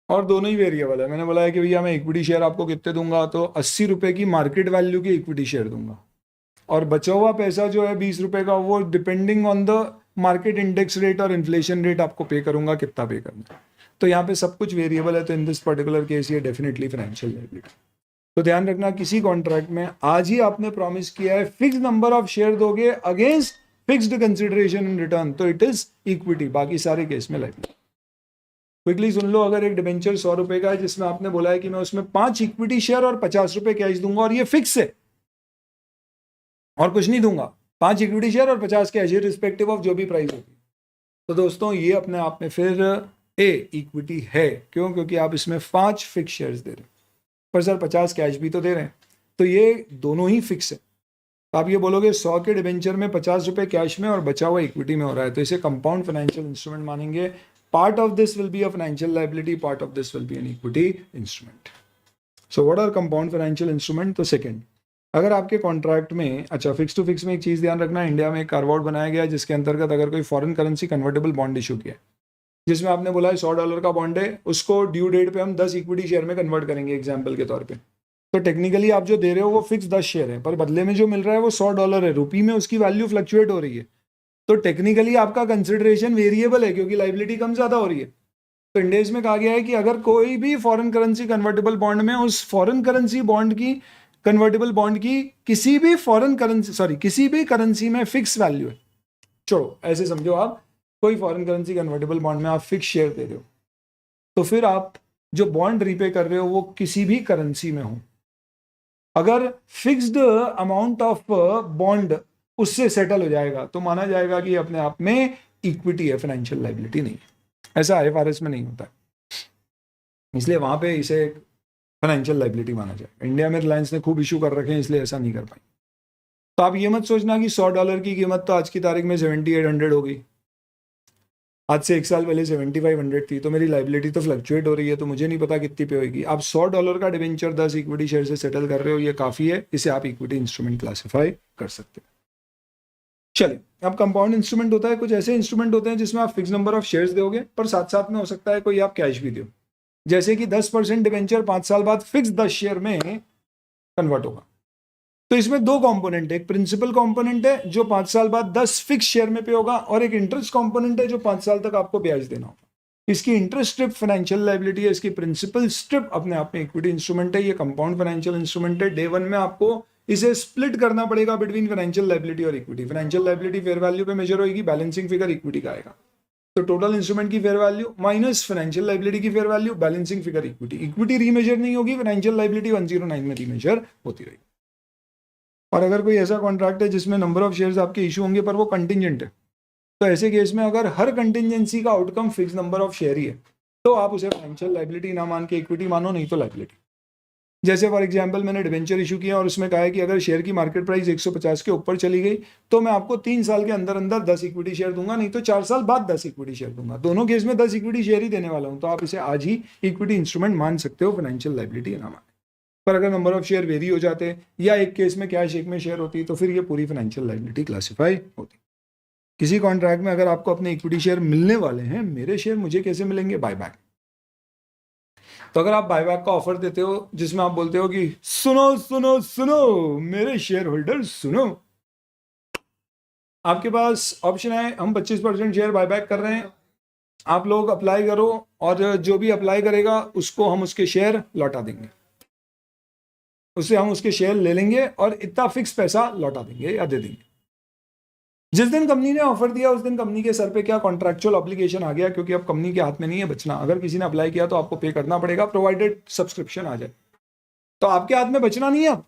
और दोनों ही वेरिएबल है। मैंने बोला है कि भैया मैं इक्विटी शेयर आपको कितने दूंगा, तो 80 रुपए की मार्केट वैल्यू की इक्विटी शेयर दूंगा, और बचा हुआ पैसा जो है 20 रुपए का, वो depending on the market index rate और इन्फ्लेशन रेट आपको पे करूंगा, कितना पे करना है। तो यहाँ पे सब कुछ वेरिएबल है, तो इन दिस पर्टिकुलर केस ये डेफिनेटली फाइनेंशियल लायबिलिटी। तो ध्यान रखना, किसी कॉन्ट्रैक्ट में आज ही आपने प्रॉमिस किया है फिक्स नंबर ऑफ शेयर दोगे against fixed consideration in return, तो इट इज इक्विटी, बाकी सारे केस में लायबिलिटी। क्विकली सुन लो, अगर एक डिबेंचर 100 रुपए का है जिसमें आपने बोला है कि मैं उसमें 5 इक्विटी शेयर और 50 रुपए कैश दूंगा, और ये फिक्स है और कुछ नहीं दूंगा, 5 इक्विटी शेयर और 50 कैश रिस्पेक्टिव ऑफ जो भी प्राइस होगी, तो दोस्तों ये अपने आप में फिर इक्विटी है। क्यों? क्योंकि आप इसमें 5 फिक्स शेयर्स दे रहे हैं, पर सर 50 कैश भी तो दे रहे हैं, तो ये दोनों ही फिक्स है। तो आप ये बोलोगे 100 के डिबेंचर में 50 रुपए कैश में और बचा हुआ इक्विटी में हो रहा है, तो इसे कंपाउंड फाइनेंशियल इंस्ट्रूमेंट मानेंगे। Part of this will be a financial liability, part of this will be an equity instrument. So what are compound financial instrument? तो सेकंड, अगर आपके कॉन्ट्रैक्ट में, अच्छा फिक्स टू फिक्स में एक चीज़ ध्यान रखना, इंडिया में एक कार्व आउट बनाया गया है जिसके अंतर्गत अगर कोई foreign currency convertible bond issue किया है, जिसमें आपने बोला है $100 का बॉन्ड है, उसको ड्यू डेट पे हम 10 इक्विटी शेयर में कन्वर्ट करेंगे एग्जाम्पल के तौर पे, तो टेक्निकली आप जो दे रहे हो वो फिक्स 10 शेयर है, पर बदले में जो मिल रहा है वो $100 है, रुपी में उसकी वैल्यू फ्लक्चुएट हो रही है, तो टेक्निकली आपका कंसिडरेशन वेरिएबल है क्योंकि लाइबिलिटी कम ज़्यादा हो रही है। तो इंडेस में कहा गया है कि अगर कोई भी फॉरेन करेंसी कन्वर्टेबल बॉन्ड में उस फॉरेन करेंसी बॉन्ड की, कन्वर्टेबल बॉन्ड की किसी भी फॉरेन करेंसी, सॉरी किसी भी करेंसी में फिक्स वैल्यू है, चलो ऐसे समझो आप कोई फॉरेन करेंसी कन्वर्टेबल बॉन्ड में आप फिक्स शेयर दे रहे हो, तो फिर आप जो बॉन्ड रीपे कर रहे हो वो किसी भी करेंसी में हो, अगर फिक्स्ड अमाउंट ऑफ बॉन्ड उससे सेटल हो जाएगा तो माना जाएगा कि अपने आप में इक्विटी है, फाइनेंशियल लाइबिलिटी नहीं है। ऐसा IFRS में नहीं होता है, इसलिए वहां पे इसे फाइनेंशियल लाइबिलिटी माना जाएगा। इंडिया में रिलायंस ने खूब इशू कर रखे हैं इसलिए ऐसा नहीं कर पाई। तो आप ये मत सोचना कि $100 की कीमत तो आज की तारीख में 7800 हो गई, आज से 1 साल पहले 7500 थी, तो मेरी लाइबिलिटी तो फ्लक्चुएट हो रही है, तो मुझे नहीं पता कितनी पे होगी। आप $100 का डिवेंचर 10 इक्विटी शेयर से सेटल कर रहे हो, ये काफ़ी है, इसे आप इक्विटी इंस्ट्रूमेंट क्लासीफाई कर सकते हैं। चलिए, अब कंपाउंड इंस्ट्रूमेंट होता है, कुछ ऐसे इंस्ट्रूमेंट होते हैं जिसमें आप फिक्स नंबर ऑफ शेयर्स दोगे, पर साथ साथ में हो सकता है कोई आप कैश भी दो, जैसे कि 10% डिवेंचर 5 साल बाद फिक्स 10 शेयर में कन्वर्ट होगा। तो इसमें 2 कंपोनेंट है, एक प्रिंसिपल कंपोनेंट है जो 5 साल बाद 10 फिक्स शेयर में पे होगा, और एक इंटरेस्ट कंपोनेंट है जो 5 साल तक आपको ब्याज देना होगा। इसकी इंटरेस्ट स्ट्रिप फाइनेंशियल लाइबिलिटी है, इसकी प्रिंसिपल स्ट्रिप अपने आप में इक्विटी इंस्ट्रूमेंट है, ये कंपाउंड फाइनेंशियल इंस्ट्रूमेंट है। डे 1 में आपको इसे स्प्लिट करना पड़ेगा बिटवीन फाइनेंशियल लाइबिलिटी और equity. Financial liability fair value पे मेजर होगी, बैलेंसिंग फिगर इक्विटी का आएगा, तो टोटल इंस्ट्रूमेंट की fair value minus financial liability की fair value, balancing figure equity. Equity remeasure नहीं होगी, फाइनेंशियल लाइबिलिटी 109 में रीमेजर होती रहेगी। और अगर कोई ऐसा कॉन्ट्रैक्ट है जिसमें नंबर ऑफ शेयर्स आपके इशू होंगे पर वो कंटिजेंट है, तो ऐसे केस में अगर हर कंटिजेंसी का outcome fix number of share ही है तो आप उसे फाइनेंशियल लाइबिलिटी ना मान के इक्विटी मानो, नहीं तो लाइबिलिटी। जैसे फॉर एग्जांपल मैंने डिवेंचर इशू किया और उसमें कहा है कि अगर शेयर की मार्केट प्राइस 150 के ऊपर चली गई तो मैं आपको 3 साल के अंदर अंदर 10 इक्विटी शेयर दूंगा, नहीं तो 4 साल बाद 10 इक्विटी शेयर दूंगा। दोनों केस में 10 इक्विटी शेयर ही देने वाला हूं, तो आप इसे आज ही इक्विटी इंस्ट्रूमेंट मान सकते हो, फाइनेंशियल लाइबिलिटी ना मान। पर अगर नंबर ऑफ शेयर वेरी हो जाते या एक केस में कैश एक में शेयर होती तो फिर ये पूरी फाइनेंशियल लाइबिलिटी क्लासिफाई होती। किसी कॉन्ट्रैक्ट में अगर आपको अपने इक्विटी शेयर मिलने वाले हैं, मेरे शेयर मुझे कैसे मिलेंगे? बायबैक। तो अगर आप बायबैक का ऑफर देते हो जिसमें आप बोलते हो कि सुनो सुनो सुनो मेरे शेयर होल्डर सुनो, आपके पास ऑप्शन है, हम 25% शेयर बायबैक कर रहे हैं, आप लोग अप्लाई करो और जो भी अप्लाई करेगा उसको हम उसके शेयर लौटा देंगे, उससे हम उसके शेयर ले लेंगे और इतना फिक्स पैसा लौटा देंगे या दे देंगे। जिस दिन कंपनी ने ऑफर दिया उस दिन कंपनी के सर पे क्या कॉन्ट्रैक्चुअल ऑब्लिगेशन आ गया, क्योंकि अब कंपनी के हाथ में नहीं है बचना। अगर किसी ने अप्लाई किया तो आपको पे करना पड़ेगा, प्रोवाइडेड सब्सक्रिप्शन आ जाए, तो आपके हाथ में बचना नहीं है अब।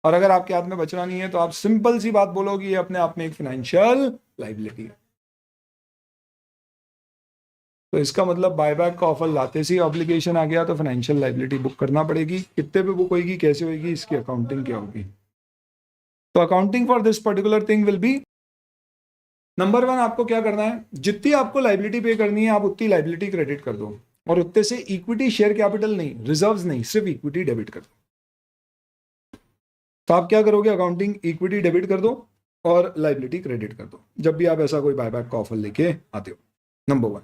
और अगर आपके हाथ में बचना नहीं है तो आप सिंपल सी बात बोलोगे ये अपने आप में एक फाइनेंशियल लाइबिलिटी है। तो इसका मतलब बायबैक का ऑफर लाते से ऑब्लिगेशन आ गया तो फाइनेंशियल लाइबिलिटी बुक करना पड़ेगी। कितने पे बुक होगी, कैसे होगी, इसकी अकाउंटिंग क्या होगी? तो accounting for this particular thing will be, number 1 आपको क्या करना है, जितनी आपको लाइबिलिटी पे करनी है आप उतनी लाइबिलिटी क्रेडिट कर दो, और उतने से इक्विटी शेयर कैपिटल नहीं, रिजर्व्स नहीं, सिर्फ इक्विटी डेबिट कर दो। तो आप क्या करोगे, अकाउंटिंग इक्विटी डेबिट कर दो और लाइबिलिटी क्रेडिट कर दो जब भी आप ऐसा कोई बायबैक का ऑफर लेके आते हो। नंबर 1,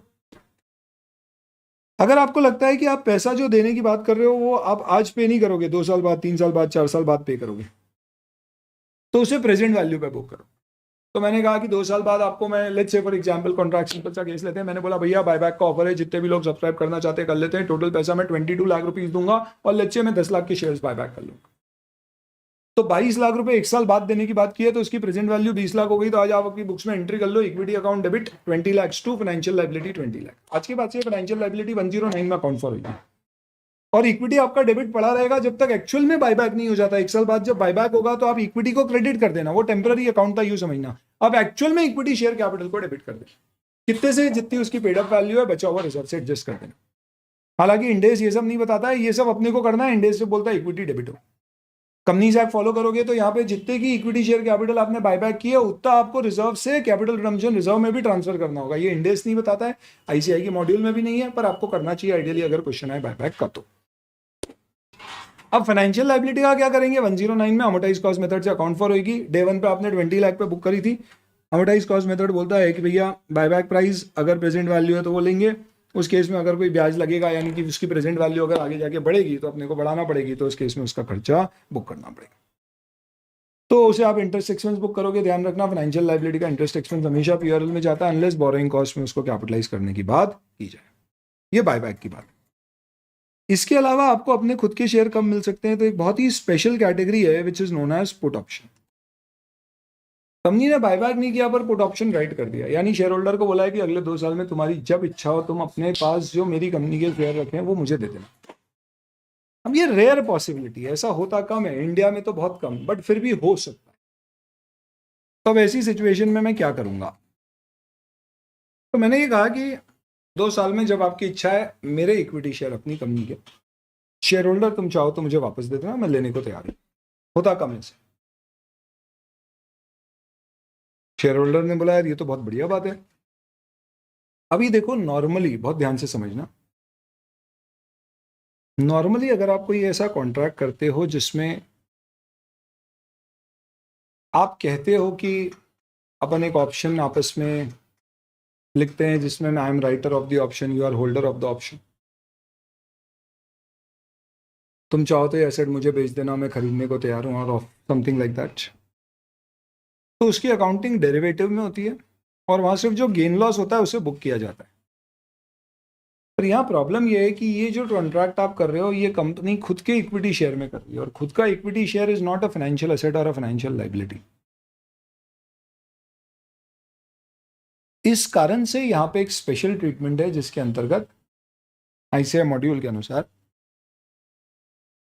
अगर आपको लगता है कि आप पैसा जो देने की बात कर रहे हो वो आप आज पे नहीं करोगे, 2 साल बाद, 3 साल बाद, 4 साल बाद पे करोगे, तो उसे प्रेजेंट वैल्यू पे बुक करो। तो मैंने कहा कि 2 साल बाद आपको मैं, let's say for example contract simple सा केस लेते हैं, मैंने बोला भैया बायबैक का ऑफर है, जितने भी लोग सब्सक्राइब करना चाहते हैं कर लेते हैं, टोटल पैसा मैं 22 लाख रुपीस दूंगा और लेट्स से मैं 10 लाख के शेयर्स बायबैक कर लूंगा। तो 22 लाख रुपए 1 साल बाद देने की बात की है, तो उसकी प्रेजेंट वैल्यू 20 लाख हो गई। तो आज आप अपनी बुक्स में एंट्री कर लो, equity account debit 20 lakh to financial liability 20 lakh. आज के बाद से फाइनेंशियल लाइबिलिटी 109 में अकाउंट फॉर होगी और इक्विटी आपका डेबिट पड़ा रहेगा जब तक एक्चुअल में बायबैक नहीं हो जाता। 1 साल बाद जब बायबैक होगा तो आप इक्विटी को क्रेडिट कर देना, वो टेम्पररी अकाउंट था यूं समझना। अब एक्चुअल में इक्विटी शेयर कैपिटल को डेबिट कर देना, कितने से, जितनी उसकी पेड अप वैल्यू है, बचा हुआ रिजर्व से एडजस्ट कर देना। हालांकि इंडेस ये सब नहीं बताता है, ये सब अपने को करना है। इंडेस से बोलता है इक्विटी डेबिट हो, कंपनीज एक्ट फॉलो करोगे तो यहाँ पे जितने की इक्विटी शेयर कैपिटल आपने बायबैक किया उतना आपको रिजर्व से कैपिटल रिडम्पशन रिजर्व में भी ट्रांसफर करना होगा। ये इंडेस नहीं बताता है, आईसीआई के मॉड्यूल में भी नहीं है, पर आपको करना चाहिए आइडियली अगर क्वेश्चन है बायबैक का। तो अब फाइनेंशियल लाइबिलिटी का क्या करेंगे, 109 में अमोर्टाइज कॉस्ट मेथड से अकाउंट फॉर होगी। डे 1 पे आपने 20 लाख पे बुक करी थी। अमोर्टाइज कॉस्ट मेथड बोलता है कि भैया बायबैक प्राइस अगर प्रेजेंट वैल्यू है तो वो लेंगे, उस केस में अगर कोई ब्याज लगेगा यानी कि उसकी प्रेजेंट वैल्यू अगर आगे जाके बढ़ेगी तो अपने को बढ़ाना पड़ेगी, तो उस केस में उसका खर्चा बुक करना पड़ेगा। तो उसे आप इंटरेस्ट एक्सपेंस बुक करोगे। ध्यान रखना फाइनेंशियल लाइबिलिटी का इंटरेस्ट एक्सपेंस हमेशा पीआरएल में जाता है अनलेस बोरोइंग कॉस्ट में उसको कैपिटलाइज करने की बात की जाए। ये बायबैक की बात। इसके अलावा आपको अपने खुद के शेयर कब मिल सकते हैं, तो एक बहुत ही स्पेशल कैटेगरी है which is known as put option. Company ने बायबैक नहीं किया पर पुट ऑप्शन राइट कर दिया, यानी शेयर होल्डर को बोला है कि अगले 2 साल में तुम्हारी जब इच्छा हो तुम अपने पास जो मेरी कंपनी के शेयर रखे हैं वो मुझे दे देना। अब ये रेयर पॉसिबिलिटी है, ऐसा होता कम है, इंडिया में तो बहुत कम, बट फिर भी हो सकता है। तो अब ऐसी सिचुएशन में मैं क्या करूंगा, तो मैंने ये कहा कि 2 साल में जब आपकी इच्छा है मेरे इक्विटी शेयर अपनी कंपनी के शेयर होल्डर तुम चाहो तो मुझे वापस दे देना, मैं लेने को तैयार हूं। होता कम है से। शेयर होल्डर ने बोला यार ये तो बहुत बढ़िया बात है। अभी देखो नॉर्मली, बहुत ध्यान से समझना, नॉर्मली अगर आप कोई ऐसा कॉन्ट्रैक्ट करते हो जिसमें आप कहते हो कि अपन एक ऑप्शन आपस में लिखते हैं जिसमें मैं I am writer of the option, you are holder of the option, तुम चाहो तो ये एसेट मुझे बेच देना, मैं खरीदने को तैयार हूँ, और समथिंग लाइक दैट, तो उसकी अकाउंटिंग डेरिवेटिव में होती है और वहां सिर्फ जो गेन लॉस होता है उसे बुक किया जाता है। पर यहाँ प्रॉब्लम ये है कि ये जो कॉन्ट्रैक्ट आप कर रहे हो ये कंपनी खुद के इक्विटी शेयर में कर रही है, और खुद का equity share is not a financial asset और अ फाइनेंशियल लाइबिलिटी। इस कारण से यहाँ पे एक स्पेशल ट्रीटमेंट है जिसके अंतर्गत आईसीएआई मॉड्यूल के अनुसार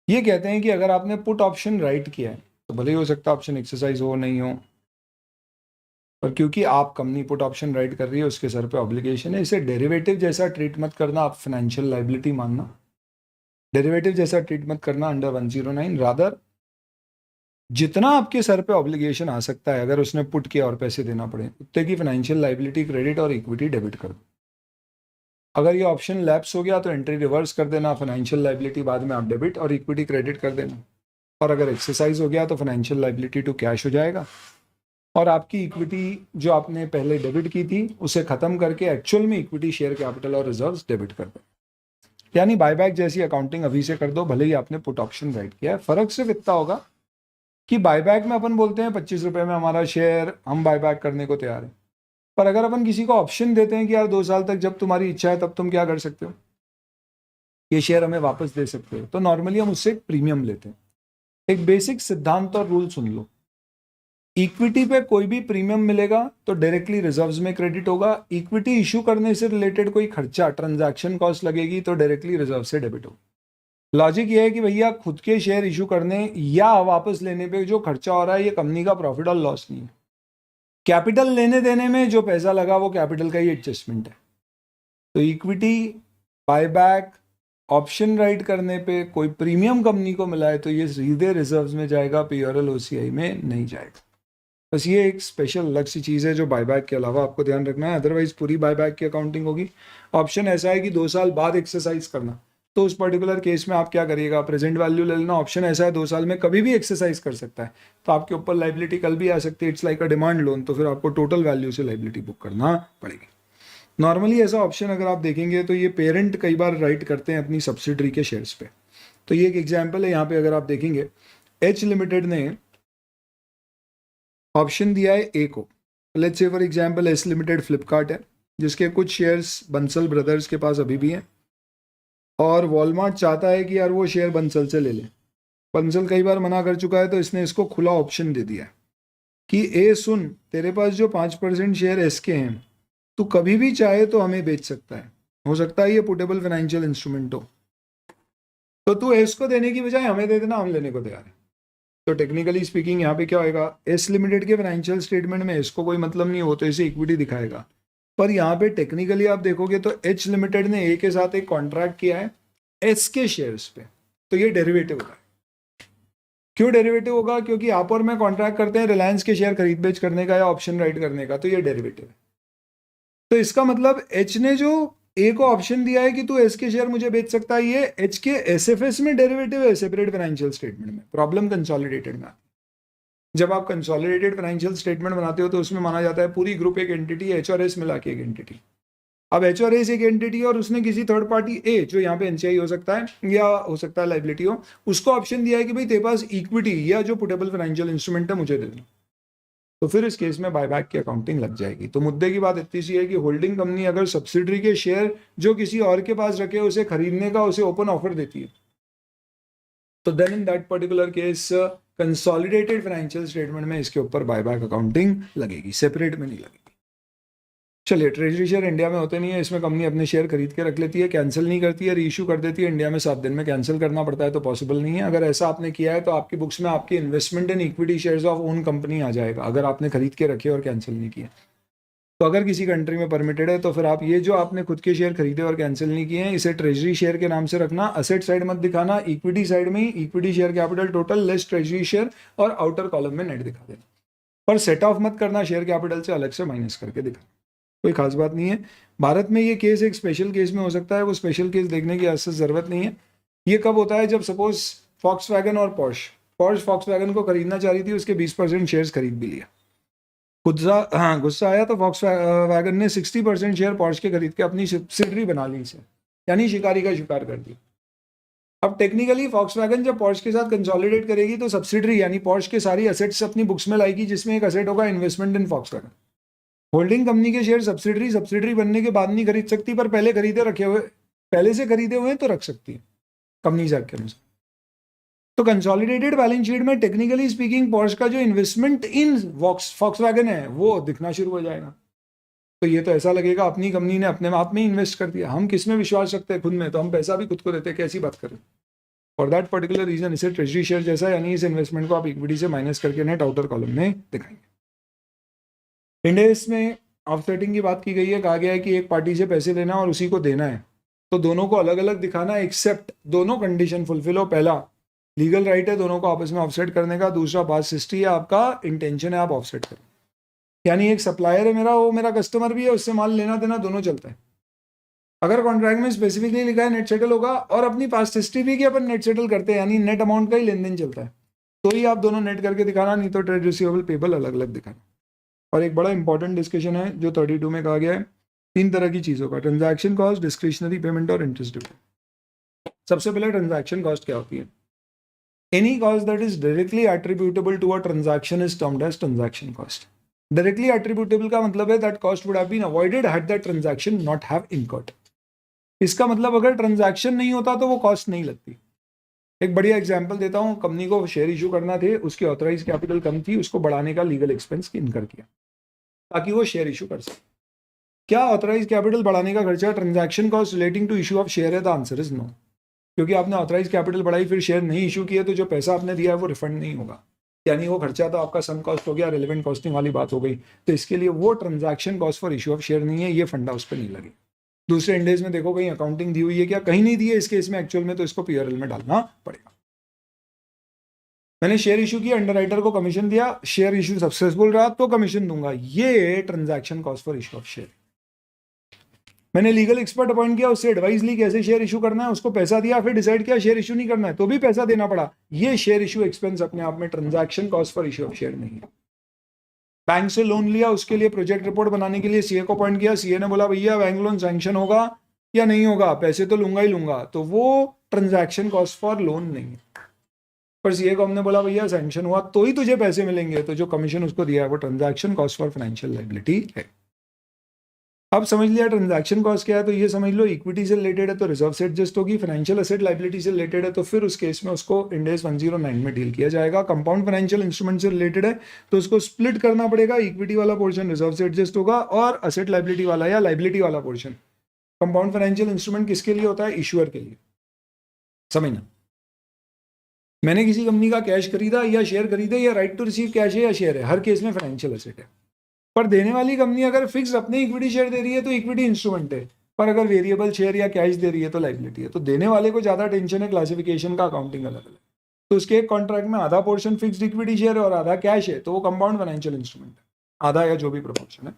ये कहते हैं कि अगर आपने पुट ऑप्शन राइट किया है तो भले ही हो सकता है ऑप्शन एक्सरसाइज हो नहीं हो, पर क्योंकि आप कंपनी पुट ऑप्शन राइट कर रही है उसके सर पे ऑब्लिगेशन है, इसे डेरिवेटिव जैसा ट्रीट मत करना, आप फाइनेंशियल लाइबिलिटी मानना, डेरिवेटिव जैसा ट्रीट मत करना अंडर 109। रादर जितना आपके सर पे ऑब्लिगेशन आ सकता है अगर उसने पुट किया और पैसे देना पड़े उतने की फाइनेंशियल लाइबिलिटी क्रेडिट और इक्विटी डेबिट कर दो। अगर ये ऑप्शन लैप्स हो गया तो एंट्री रिवर्स कर देना, फाइनेंशियल लाइबिलिटी बाद में आप डेबिट और इक्विटी क्रेडिट कर देना, और अगर एक्सरसाइज हो गया तो फाइनेंशियल लाइबिलिटी टू कैश हो जाएगा और आपकी इक्विटी जो आपने पहले डेबिट की थी उसे खत्म करके एक्चुअल में इक्विटी शेयर कैपिटल और रिजर्व्स डेबिट कर दो। यानी बायबैक जैसी अकाउंटिंग अभी से कर दो भले ही आपने पुट ऑप्शन राइट किया है। फर्क सिर्फ इतना होगा कि बायबैक में अपन बोलते हैं 25 रुपए में हमारा शेयर, हम बायबैक करने को तैयार हैं, पर अगर अपन किसी को ऑप्शन देते हैं कि यार 2 साल तक जब तुम्हारी इच्छा है तब तुम क्या कर सकते हो, ये शेयर हमें वापस दे सकते हो, तो नॉर्मली हम उससे एक प्रीमियम लेते हैं। एक बेसिक सिद्धांत और रूल सुन लो, इक्विटी पे कोई भी प्रीमियम मिलेगा तो डायरेक्टली रिजर्व्स में क्रेडिट होगा, इक्विटी इशू करने से रिलेटेड कोई खर्चा ट्रांजैक्शन कॉस्ट लगेगी तो डायरेक्टली रिजर्व से डेबिट होगा। लॉजिक ये है कि भैया खुद के शेयर इशू करने या वापस लेने पे जो खर्चा हो रहा है ये कंपनी का प्रॉफिट और लॉस नहीं है, कैपिटल लेने देने में जो पैसा लगा वो कैपिटल का ही एडजस्टमेंट है। तो इक्विटी बायबैक ऑप्शन राइट करने पे कोई प्रीमियम कंपनी को मिला है तो ये सीधे रिजर्व्स में जाएगा, पीआरएल ओसीआई में नहीं जाएगा। बस ये एक स्पेशल अलग सी चीज़ है जो बायबैक के अलावा आपको ध्यान रखना है, अदरवाइज पूरी बायबैक की अकाउंटिंग होगी। ऑप्शन ऐसा है कि 2 साल बाद एक्सरसाइज करना, तो उस पर्टिकुलर केस में आप क्या करिएगा, प्रेजेंट वैल्यू ले लेना। ऑप्शन ऐसा है 2 साल में कभी भी एक्सरसाइज कर सकता है, तो आपके ऊपर लाइबिलिटी कल भी आ सकती है, it's like a demand loan, तो फिर आपको टोटल वैल्यू से लाइबिलिटी बुक करना पड़ेगी। नॉर्मली ऐसा ऑप्शन अगर आप देखेंगे तो ये पेरेंट कई बार राइट करते हैं अपनी सब्सिडरी के शेयर्स पे। तो ये एक एग्जाम्पल है, यहाँ पे अगर आप देखेंगे एच लिमिटेड ने ऑप्शन दिया है ए को, let's say for example S limited Flipkart है जिसके कुछ शेयर्स बंसल ब्रदर्स के पास अभी भी हैं, और वॉलमार्ट चाहता है कि यार वो शेयर बंसल से ले ले। बंसल कई बार मना कर चुका है तो इसने इसको खुला ऑप्शन दे दिया कि ए सुन, तेरे पास जो 5% शेयर एस के हैं तू कभी भी चाहे तो हमें बेच सकता है, हो सकता है ये पुटेबल फाइनेंशियल इंस्ट्रूमेंट हो, तो तू एस को देने की बजाय हमें दे देना, हम लेने को तैयार है। तो टेक्निकली स्पीकिंग यहाँ पे क्या होएगा, एस लिमिटेड के फाइनेंशियल स्टेटमेंट में एस को कोई मतलब नहीं हो तो इसे इक्विटी दिखाएगा, पर यहाँ पे टेक्निकली आप देखोगे तो एच लिमिटेड ने ए के साथ एक कॉन्ट्रैक्ट किया है एस के शेयर्स पे, तो ये डेरिवेटिव होगा। क्यों डेरिवेटिव होगा, क्योंकि आप और मैं कॉन्ट्रैक्ट करते हैं रिलायंस के शेयर खरीद बेच करने का या ऑप्शन राइट करने का, तो ये डेरिवेटिव है। तो इसका मतलब एच ने जो ए को ऑप्शन दिया है कि तू एस के शेयर मुझे बेच सकता है, ये एच के एसएफएस में डेरिवेटिव है, सेपरेट फाइनेंशियल स्टेटमेंट में। प्रॉब्लम कंसोलिडेटेड में। जब आप कंसोलिडेटेड फाइनेंशियल स्टेटमेंट बनाते हो तो उसमें माना जाता है पूरी ग्रुप एक एंटिटी, एच और एस मिला के एक एंटिटी। अब एच और एस एक एंटिटी और उसने किसी थर्ड पार्टी ए, जो यहाँ पे एनसीआई हो सकता है या हो सकता है लाइबिलिटी हो, उसको ऑप्शन दिया है कि भाई तेरे पास इक्विटी या जो पुटेबल फाइनेंशियल इंस्ट्रूमेंट है मुझे दे देना, तो फिर इस केस में बायबैक की अकाउंटिंग लग जाएगी। तो मुद्दे की बात इतनी सी है कि होल्डिंग कंपनी अगर सब्सिडरी के शेयर जो किसी और के पास रखे उसे खरीदने का उसे ओपन ऑफर देती है, तो then in that particular case consolidated financial statement में इसके ऊपर बायबैक अकाउंटिंग लगेगी, सेपरेट में नहीं लगेगी। चलिए, ट्रेजरी शेयर इंडिया में होते नहीं है, इसमें कंपनी अपने शेयर खरीद के रख लेती है, कैंसिल नहीं करती है, रीइश्यू कर देती है। इंडिया में 7 दिन में कैंसिल करना पड़ता है, तो पॉसिबल नहीं है। अगर ऐसा आपने किया है तो आपकी बुक्स में आपकी investment in equity shares of own company आ जाएगा, अगर आपने खरीद के रखे और कैंसिल नहीं किया। तो अगर किसी कंट्री में परमिटेड है तो फिर आप ये जो आपने खुद के शेयर खरीदे और कैंसिल नहीं किए हैं, इसे ट्रेजरी शेयर के नाम से रखना, असेट साइड मत दिखाना, इक्विटी साइड में ही equity share capital total less treasury share और आउटर कॉलम में नेट दिखा देना। पर सेट ऑफ मत करना, शेयर कैपिटल से अलग से माइनस करके दिखाना, कोई खास बात नहीं है। भारत में ये केस एक स्पेशल केस में हो सकता है, वो स्पेशल केस देखने की ऐसी जरूरत नहीं है। ये कब होता है, जब सपोज फॉक्सवैगन और पॉर्श फॉक्सवैगन को खरीदना चाह रही थी, उसके 20% शेयर्स खरीद भी लिया। गुस्सा आया तो फॉक्सवैगन ने 60% शेयर पॉर्श के खरीद के अपनी सब्सिडरी बना ली इसे, यानी शिकारी का शिकार कर दिया। अब टेक्निकली फॉक्सवैगन जब पॉर्श के साथ कंसोलिडेट करेगी तो सब्सिडरी यानी पॉर्श के सारी एसेट्स अपनी बुक्स में लाएगी, जिसमें एक एसेट होगा इन्वेस्टमेंट इन फॉक्सवैगन। होल्डिंग कंपनी के शेयर सब्सिडरी बनने के बाद नहीं खरीद सकती, पर पहले से खरीदे हुए तो रख सकती है कंपनी एक्ट के अनुसार। तो कंसोलिडेटेड बैलेंस शीट में टेक्निकली स्पीकिंग पॉर्श का जो इन्वेस्टमेंट इन फॉक्सवैगन है वो दिखना शुरू हो जाएगा। तो ये तो ऐसा लगेगा अपनी कंपनी ने अपने आप में इन्वेस्ट कर दिया। हम किस में विश्वास रखते हैं, खुद में, तो हम पैसा भी खुद को देते हैं, कैसी बात करें। फॉर दैट पर्टिकुलर रीजन इसे ट्रेजरी शेयर जैसा, यानी इस इन्वेस्टमेंट को आप इक्विटी से माइनस करके नेट आउटर कॉलम में दिखाएंगे। इंडेस में ऑफसेटिंग की बात की गई है, कहा गया है कि एक पार्टी से पैसे लेना और उसी को देना है, तो दोनों को अलग अलग दिखाना, एक्सेप्ट दोनों कंडीशन फुलफिल हो। पहला, लीगल राइट है दोनों को आपस में ऑफसेट करने का। दूसरा, पास्ट हिस्ट्री है, आपका इंटेंशन है आप ऑफसेट करें। यानी एक सप्लायर है मेरा, वो मेरा कस्टमर भी है, उससे माल लेना देना दोनों चलता है। अगर कॉन्ट्रैक्ट में स्पेसिफिकली लिखा है नेट सेटल होगा, और अपनी पास्ट हिस्ट्री भी कि अपन नेट सेटल करते हैं, यानी नेट अमाउंट का ही लेन देन चलता है, तो ही आप दोनों नेट करके दिखाना, नहीं तो ट्रेड रिसीवेबल पेबल अलग अलग दिखाना। और एक बड़ा इंपॉर्टेंट डिस्कशन है जो 32 में कहा गया है, 3 तरह की चीज़ों का, ट्रांजैक्शन कॉस्ट, डिस्क्रिशनरी पेमेंट और इंटरेस्ट ड्यू। सबसे पहले ट्रांजैक्शन कॉस्ट क्या होती है? Any cost that is directly attributable to a transaction is termed as transaction cost. Directly attributable का मतलब है that cost would have been avoided had that transaction not have incurred. इसका मतलब अगर ट्रांजैक्शन नहीं होता तो वो कॉस्ट नहीं लगती। एक बढ़िया एग्जांपल देता हूं, कंपनी को शेयर इशू करना थे, उसकी ऑथराइज कैपिटल कम थी, उसको बढ़ाने का लीगल एक्सपेंस इनकर किया ताकि वो शेयर इशू कर सके। क्या ऑथराइज कैपिटल बढ़ाने का खर्चा transaction cost relating to issue of share है? द आंसर इज नो, क्योंकि आपने ऑथराइज कैपिटल बढ़ाई फिर शेयर नहीं इशू किए तो जो पैसा आपने दिया है वो रिफंड नहीं होगा, यानी वो खर्चा तो आपका सम कॉस्ट हो गया, रिलेवेंट कॉस्टिंग वाली बात हो गई। तो इसके लिए वो transaction cost for issue of share नहीं है, ये फंडा उस पर नहीं लगे। दूसरे इंडेज में देखो कहीं अकाउंटिंग दी हुई है क्या? कहीं नहीं दी है इस केस में एक्चुअल में, तो इसको पीआरएल में डालना पड़ेगा। मैंने शेयर इशू किया, अंडरराइटर को कमीशन दिया, शेयर इशू सक्सेसफुल रहा तो कमीशन दूंगा, ये transaction cost for issue of share. मैंने लीगल एक्सपर्ट अपॉइंट किया, उससे एडवाइस ली कैसे शेयर इशू करना है, उसको पैसा दिया, फिर डिसाइड किया शेयर इशू नहीं करना है तो भी पैसा देना पड़ा, ये शेयर इशू एक्सपेंस अपने आप में transaction cost for issue of share नहीं है। बैंक से लोन लिया, उसके लिए प्रोजेक्ट रिपोर्ट बनाने के लिए सीए को अपॉइंट किया, सीए ने बोला भैया बैंक लोन सैंक्शन होगा या नहीं होगा, पैसे तो लूंगा ही लूंगा, तो वो ट्रांजैक्शन कॉस्ट फॉर लोन नहीं है। पर सीए को हमने बोला भैया सैंक्शन हुआ तो ही तुझे पैसे मिलेंगे, तो जो कमीशन उसको दिया है वो transaction cost for financial liability है। अब समझ लिया ट्रांजैक्शन कॉस्ट क्या है, तो ये समझ लो इक्विटी से रिलेटेड है तो रिजर्व से एडजस्ट होगी, फाइनेंशियल एसेट लायबिलिटी से रिलेटेड है तो फिर उस केस में उसको इंड AS 109 में डील किया जाएगा। कंपाउंड फाइनेंशियल इंस्ट्रूमेंट से रिलेटेड है तो उसको स्प्लिट करना पड़ेगा, इक्विटी वाला पोर्शन रिजर्व से एडजस्ट होगा और एसेट लायबिलिटी वाला या लायबिलिटी वाला पोर्शन। कंपाउंड फाइनेंशियल इंस्ट्रूमेंट किसके लिए होता है? इश्यूअर के लिए। समझना, मैंने किसी कंपनी का कैश खरीदा या शेयर खरीदे, या राइट टू रिसीव कैश है या शेयर है, हर केस में फाइनेंशियल एसेट है। पर देने वाली कंपनी अगर फिक्स अपने इक्विटी शेयर दे रही है तो इक्विटी इंस्ट्रूमेंट है, पर अगर वेरिएबल शेयर या कैश दे रही है तो लायबिलिटी है। तो देने वाले को ज्यादा टेंशन है क्लासिफिकेशन का, अकाउंटिंग अलग अलग। तो उसके एक कॉन्ट्रैक्ट में आधा पोर्शन फिक्स्ड इक्विटी शेयर है और आधा कैश है, तो वो कंपाउंड फाइनेंशियल इंस्ट्रूमेंट है, आधा या जो भी प्रोपोर्शन है।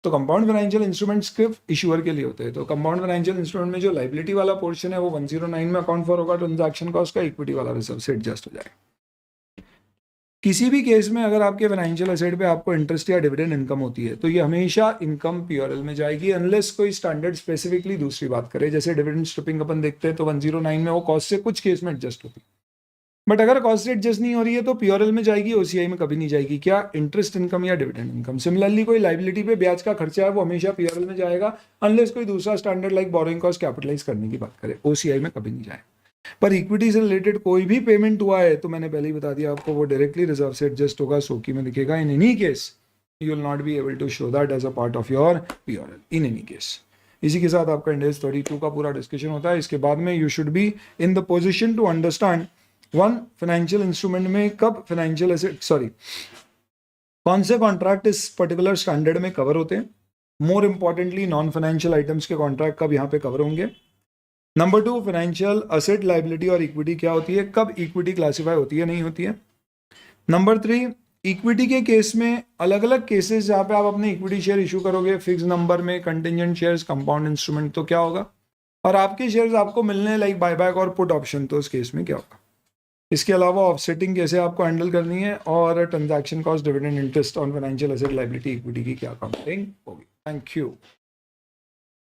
तो कंपाउंड फाइनेंशियल इंस्ट्रूमेंट्स सिर्फ इशूअर के लिए होते हैं। तो कंपाउंड फाइनेंशियल इंस्ट्रूमेंट में जो लाइबिलिटी वाला पोर्शन है वो 109 में अकाउंट फॉर होगा ट्रांजैक्शन कॉस्ट का, इक्विटी वाला रिजर्व से एडजस्ट हो जाएगा। किसी भी केस में अगर आपके फाइनेंशियल एसेट पे आपको इंटरेस्ट या डिविडेंड इनकम होती है तो ये हमेशा इनकम पीओरएल में जाएगी, अनलेस कोई स्टैंडर्ड स्पेसिफिकली दूसरी बात करे। जैसे डिविडेंड स्ट्रिपिंग अपन देखते हैं तो 109 में वो कॉस्ट से कुछ केस में एडजस्ट होती है, बट अगर कॉस्ट से एडजस्ट नहीं हो रही है तो पीओरएल में जाएगी, ओसीआई में कभी नहीं जाएगी। क्या? इंटरेस्ट इनकम या डिविडेंड इनकम। सिमिलरली कोई लाइबिलिटी पे ब्याज का खर्चा है वो हमेशा पीओरएल में जाएगा, अनलेस कोई दूसरा standard like borrowing cost capitalise करने की बात करे, ओसीआई में कभी नहीं जाएगा। पर इक्विटी से रिलेटेड कोई भी पेमेंट हुआ है तो मैंने पहले ही बता दिया आपको, वो डायरेक्टली रिजर्व से एडजस्ट होगा, सोकी में दिखेगा। In any case you will not be able to show that as a part of your P or L in any case. इसी के साथ आपका इंडेक्स 32 का पूरा डिस्कशन होता है। इसके बाद में you should be in the position to understand one, financial instrument में कब फाइनेंशियल एसेट कौन से कॉन्ट्रैक्ट इस पर्टिकुलर स्टैंडर्ड में कवर होते हैं। More importantly non financial items के कॉन्ट्रैक्ट कब यहाँ पे कवर होंगे। नंबर 2, फाइनेंशियल असेट लाइबिलिटी और इक्विटी क्या होती है, कब इक्विटी क्लासिफाई होती है नहीं होती है। नंबर 3, इक्विटी के केस में अलग अलग केसेस जहाँ पे आप अपने इक्विटी शेयर इशू करोगे, फिक्स नंबर में, कंटिजेंट शेयर्स, कंपाउंड इंस्ट्रूमेंट, तो क्या होगा। और आपके शेयर्स आपको मिलने लाइक बायबैक और पुट ऑप्शन, तो उस केस में क्या होगा। इसके अलावा ऑफसेटिंग कैसे आपको हैंडल करनी है, और transaction cost, dividend, interest on financial asset liability equity की क्या अकाउंटिंग होगी। Thank you.